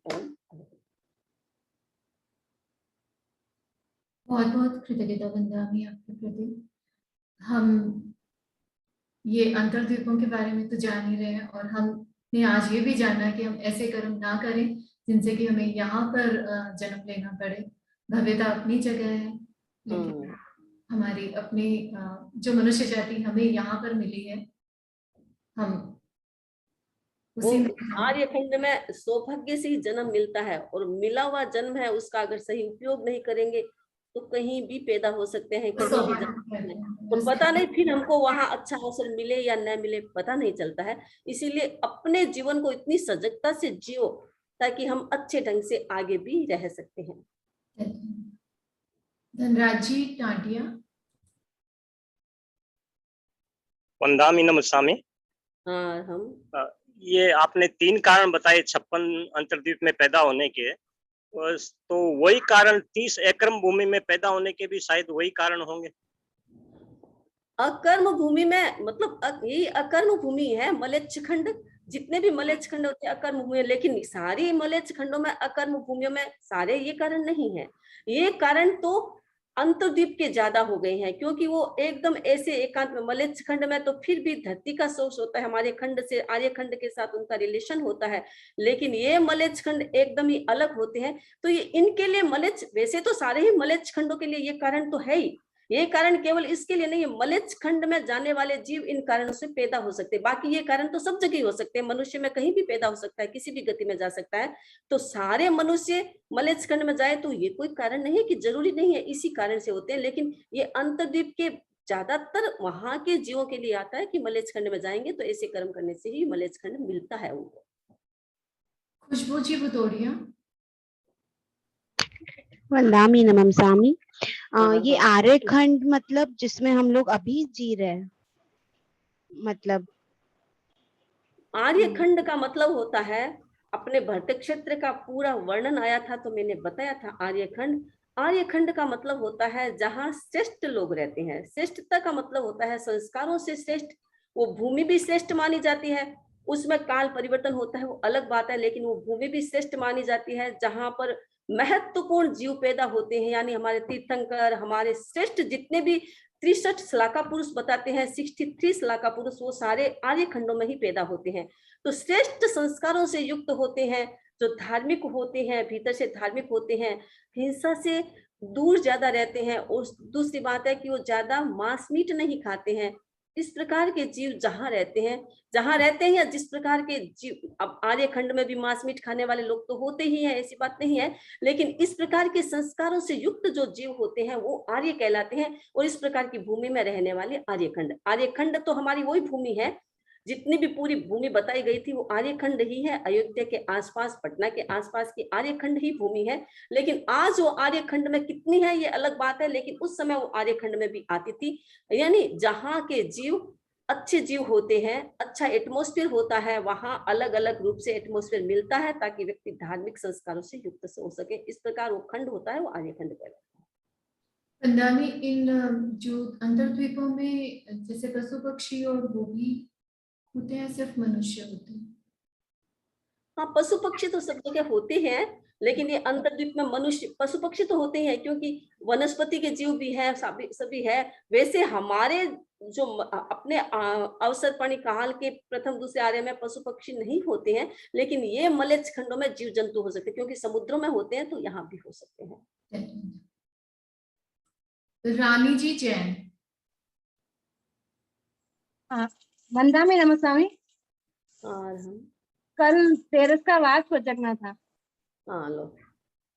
बहुत बहुत कृतज्ञता वंदनामी आपके प्रति। हम ये अंतर्द्वीपों के बारे में तो जान ही रहे हैं, और हमने आज ये भी जाना कि हम ऐसे कर्म ना करें जिनसे कि हमें यहाँ पर जन्म लेना पड़े। भव्यता अपनी जगह है, लेकिन हमारी अपनी जो मनुष्य जाति हमें यहाँ पर मिली है, हम उसी में आर्यखंड में सौभाग्य से ही जन्म मिलता है, और मिला हुआ जन्म है उसका अगर सही उपयोग नहीं करेंगे तो कहीं भी पैदा हो सकते हैं, कहीं भी तो पता नहीं फिर हमको वहां अच्छा अवसर मिले या न मिले, पता नहीं चलता है। इसीलिए अपने जीवन को इतनी सजगता से जियो ताकि हम अच्छे ढंग से आगे भी रह सकते हैं। धनराज जी टाटिया। वंदामी नमस्सामी। हाँ, हम ये आपने 3 कारण बताए 56 अंतर्द्वीप में पैदा होने के, तो वही कारण 30 अकर्म भूमि में पैदा होने के भी शायद वही कारण होंगे। अकर्म भूमि में मतलब ये अकर्म भूमि है मलेच्छ खंड, जितने भी मलेच्छ खंड होते हैं अकर्म भूमि, लेकिन सारी मलेच्छ खंडों में अकर्म भूमियों में सारे ये कारण नहीं है। ये कारण तो अंतर्द्वीप के ज्यादा हो गए हैं, क्योंकि वो एकदम ऐसे एकांत में, मलेच्छ खंड में तो फिर भी धरती का सोर्स होता है, हमारे खंड से आर्य खंड के साथ उनका रिलेशन होता है, लेकिन ये मलेच्छ खंड एकदम ही अलग होते हैं। तो ये इनके लिए मलेच्छ, वैसे तो सारे ही मलेच्छ खंडों के लिए ये कारण तो है ही, ये कारण केवल इसके लिए नहीं है, मलेच्छ खंड में जाने वाले जीव इन कारणों से पैदा हो सकते हैं, बाकी ये कारण तो सब जगह हो सकते हैं, मनुष्य में कहीं भी पैदा हो सकता है, किसी भी गति में जा सकता है। तो सारे मनुष्य मलेच्छ खंड में जाए तो ये कोई कारण नहीं है कि जरूरी नहीं है इसी कारण से होते हैं, लेकिन ये अंतर्द्वीप के ज्यादातर वहां के जीवों के लिए आता है कि मलेच्छ खंड में जाएंगे तो ऐसे कर्म करने से ही मलेच्छ खंड मिलता है उनको। खुशबू जी भदौरिया। वंदामी नमस्सामी। ये आर्यखंड मतलब जिसमें हम लोग अभी जी रहे हैं, मतलब आर्यखंड का मतलब होता है, अपने भट्ट क्षेत्र का पूरा वर्णन आया था तो मैंने बताया था आर्यखंड। आर्यखंड का मतलब होता है जहाँ श्रेष्ठ लोग रहते हैं। श्रेष्ठता का मतलब होता है संस्कारों से श्रेष्ठ। वो भूमि भी श्रेष्ठ मानी जाती है, उसमें काल परिवर्तन होता है वो अलग बात है, लेकिन वो भूमि भी श्रेष्ठ मानी जाती है जहाँ पर महत्वपूर्ण जीव पैदा होते हैं, यानी हमारे तीर्थंकर, हमारे श्रेष्ठ जितने भी 63 श्लाका पुरुष बताते हैं, 63 श्लाका पुरुष, वो सारे आर्य खंडों में ही पैदा होते हैं। तो श्रेष्ठ संस्कारों से युक्त होते हैं, जो धार्मिक होते हैं, भीतर से धार्मिक होते हैं, हिंसा से दूर ज्यादा रहते हैं, और दूसरी बात है कि वो ज्यादा मांस मीट नहीं खाते हैं। इस प्रकार के जीव जहाँ रहते हैं या जिस प्रकार के जीव, अब आर्य खंड में भी मांस मीट खाने वाले लोग तो होते ही हैं, ऐसी बात नहीं है, लेकिन इस प्रकार के संस्कारों से युक्त जो जीव होते हैं वो आर्य कहलाते हैं, और इस प्रकार की भूमि में रहने वाले आर्यखंड। आर्यखंड तो हमारी वही भूमि है, जितनी भी पूरी भूमि बताई गई थी वो आर्यखंड ही है। अयोध्या के आसपास, पटना के आसपास की आर्यखंड ही भूमि है, लेकिन आज वो आर्यखंड में कितनी है ये अलग बात है, लेकिन उस समय वो आर्यखंड में भी आती थी। यानी जहाँ के जीव अच्छे जीव होते हैं, अच्छा एटमॉस्फेयर होता है, वहां अलग अलग रूप से एटमॉस्फेयर मिलता है ताकि व्यक्ति धार्मिक संस्कारों से युक्त हो सके। इस प्रकार वो खंड होता है, वो आर्यखंड कहलाता है। वंदामी, इन जो अंतर्द्वीपों में जैसे पशु पक्षी और वो भी होते हैं, सिर्फ मनुष्य होते हैं? हाँ, पशु पक्षी तो सब जगह होते हैं, लेकिन ये अंतर्द्वीप में मनुष्य, पशु पक्षी तो होते हैं क्योंकि वनस्पति के जीव भी है, सभी है। वैसे हमारे जो अपने अवसर पानी काल के प्रथम दूसरे आर्य में पशु पक्षी नहीं होते हैं, लेकिन ये मलेच्छ खंडों में जीव जंतु हो सकते हैं, क्योंकि समुद्रों में होते हैं तो यहाँ भी हो सकते हैं। रानी जी जैन। वंदामी नमस्सामी। और हम कल तेरस का वास को जगना था। हाँ लो।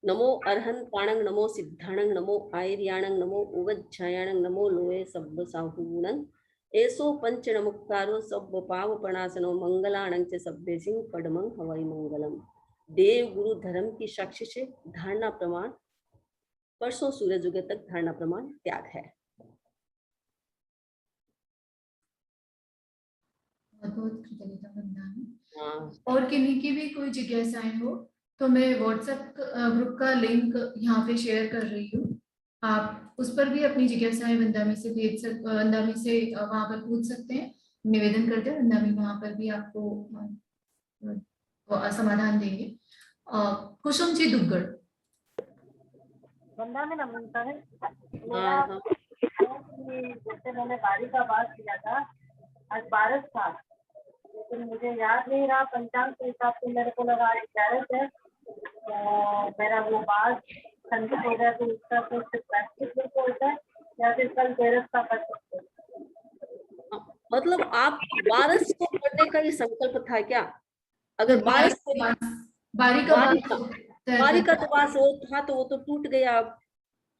नमो अरहं प्राणं, नमो सिद्धाणं, नमो आयर्याणं, नमो उवज्झायाणं, नमो लोये सब्ब साहूणं, एसो पंच नमुक्तारो सब्ब पाव प्रणासनो, मंगलाणं च सब्बे सिंह पडमं हवाई मंगलम। देव गुरु धर्म की साक्षी से धारणा प्रमाण, परसों सूरज उगे तक धारणा प्रमाण त्याग है। बहुत कृतज्ञता वंदामी। हाँ, और किन्हीं की भी कोई जिज्ञासाएं हो तो मैं व्हाट्सएप ग्रुप का लिंक यहाँ पे शेयर कर रही हूँ, आप उस पर भी अपनी जिज्ञासाएं वंदामी से वंदामी से वहां पर पूछ सकते हैं। निवेदन करते हैं वंदामी वहां पर भी आपको समाधान देंगे। कुसुम जी दुग्गड़। वंदामी नमस्कार है। हाँ, जैसे मैंने बारी का बात किया था, आज 12 था, लेकिन मुझे याद नहीं रहा, पंचांग के हिसाब से मेरे को लगा 11 है, तो मेरा वो बात खंडित हो गया, तो उसका कुछ प्रैक्टिस होता है या फिर कल 13 का कर सकते हैं? मतलब आप 12 को करने का ही संकल्प था क्या? अगर 12 बारी का तो बास वो था तो वो तो टूट गया अब,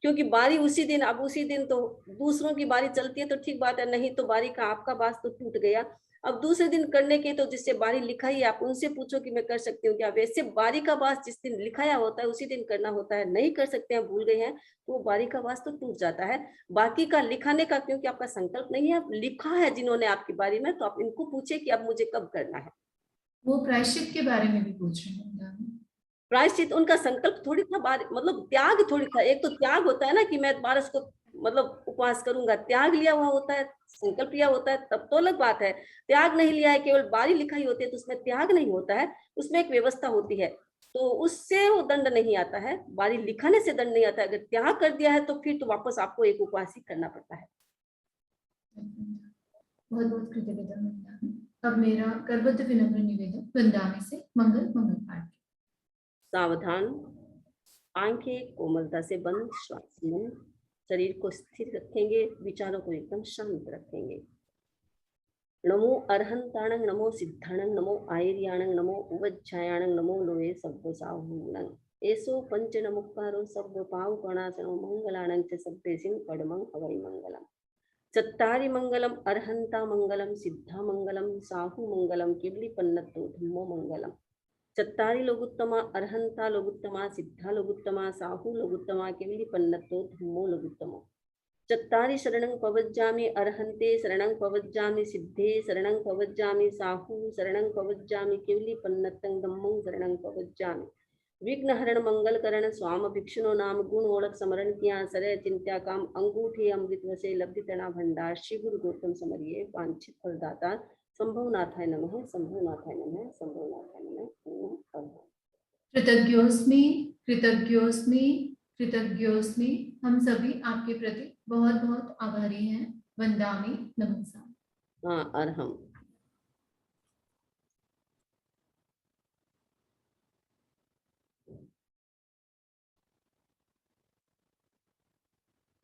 क्योंकि बारी उसी दिन, अब उसी दिन तो दूसरों की बारी चलती है तो ठीक बात है, नहीं तो बारी का आपका बास तो टूट गया। अब दूसरे दिन करने के तो जिससे बारी लिखाई आप उनसे पूछो कि मैं कर सकती हूँ क्या। वैसे बारी का बास जिस दिन लिखाया होता है उसी दिन करना होता है, नहीं कर सकते हैं, भूल गए हैं तो वो बारी का बास तो टूट जाता है। बाकी का लिखाने का क्योंकि आपका संकल्प नहीं है, लिखा है जिन्होंने आपकी बारी में, तो आप इनको पूछे कि अब मुझे कब करना है। वो प्रायश्चित के बारे में भी पूछ रहे हैं। प्रायश्चित उनका संकल्प थोड़ी था, मतलब त्याग थोड़ी था। एक तो त्याग होता है ना कि मैं 12 को मतलब उपवास करूंगा, त्याग लिया हुआ होता है, संकल्प लिया होता है, तब तो अलग बात है। त्याग नहीं लिया है, केवल बारी लिखाई होती है तो उसमें त्याग नहीं होता है, उसमें एक व्यवस्था होती है। तो उससे वो दंड नहीं आता है, बारी लिखाने से दंड नहीं आता है। अगर त्याग कर दिया है तो फिर तो वापस आपको एक उपवास ही करना पड़ता है। बहुत बहुत कृतज्ञता वंदामी। अब मेरा करबद्ध विनम्र निवेदन वंदामी से मंगल मंगल पाठ। सावधान, आंखें कोमलता से बंद, श्वास मन, शरीर को स्थिर रखेंगे, विचारों को एकदम शांत रखेंगे। नमो अरहंताणं, नमो सिद्धाणं, नमो आयर्याणं, नमो उवज्झायाणं, नमो लोये सब्बसाहूणं। एसो पंच नमुक्कारो सब्ब पावकणासनो मंगलाणं च सब्बेसिं पडमं हवै मंगलम्। चत्तारि मंगलम अरहंता मंगलम, सिद्धा मंगलम, साहू मंगलम, केवली पन्नतो धम्मो मंगलम। चत्तारि लोगुत्तमा, अरहंता लोगुत्तमा, सिद्धा लोगुत्तमा, साहू लोगुत्तमा, केवली पन्नतो धम्मो लोगुत्तमो। चत्तारि शरणं पवज्जामि, अरहन्ते शरणं पवज्जामि, सिद्धे शरणं पवज्जामि, साहू शरणं पवज्जामि, केवली पन्नतं धम्मं शरणं पवज्जामि। विघ्नहरण मंगलकरण स्वाम भिक्षुनो नाम, गुण ओळख समरण किया, सरय चिंत्या काम, अंगूठे अमृत वसे, लब्धि तना भंडार, श्री गुरु गौतम समरिये, वांछित फलदाता, संभवनाथाय नमः, संभवनाथाय नमः, संभवनाथाय नमः। ओम अरहं। कृतज्ञोस्मि, कृतज्ञोस्मि, कृतज्ञोस्मि। हम सभी आपके प्रति बहुत बहुत आभारी हैं। वंदामी नमन सामी। हाँ, अरहम।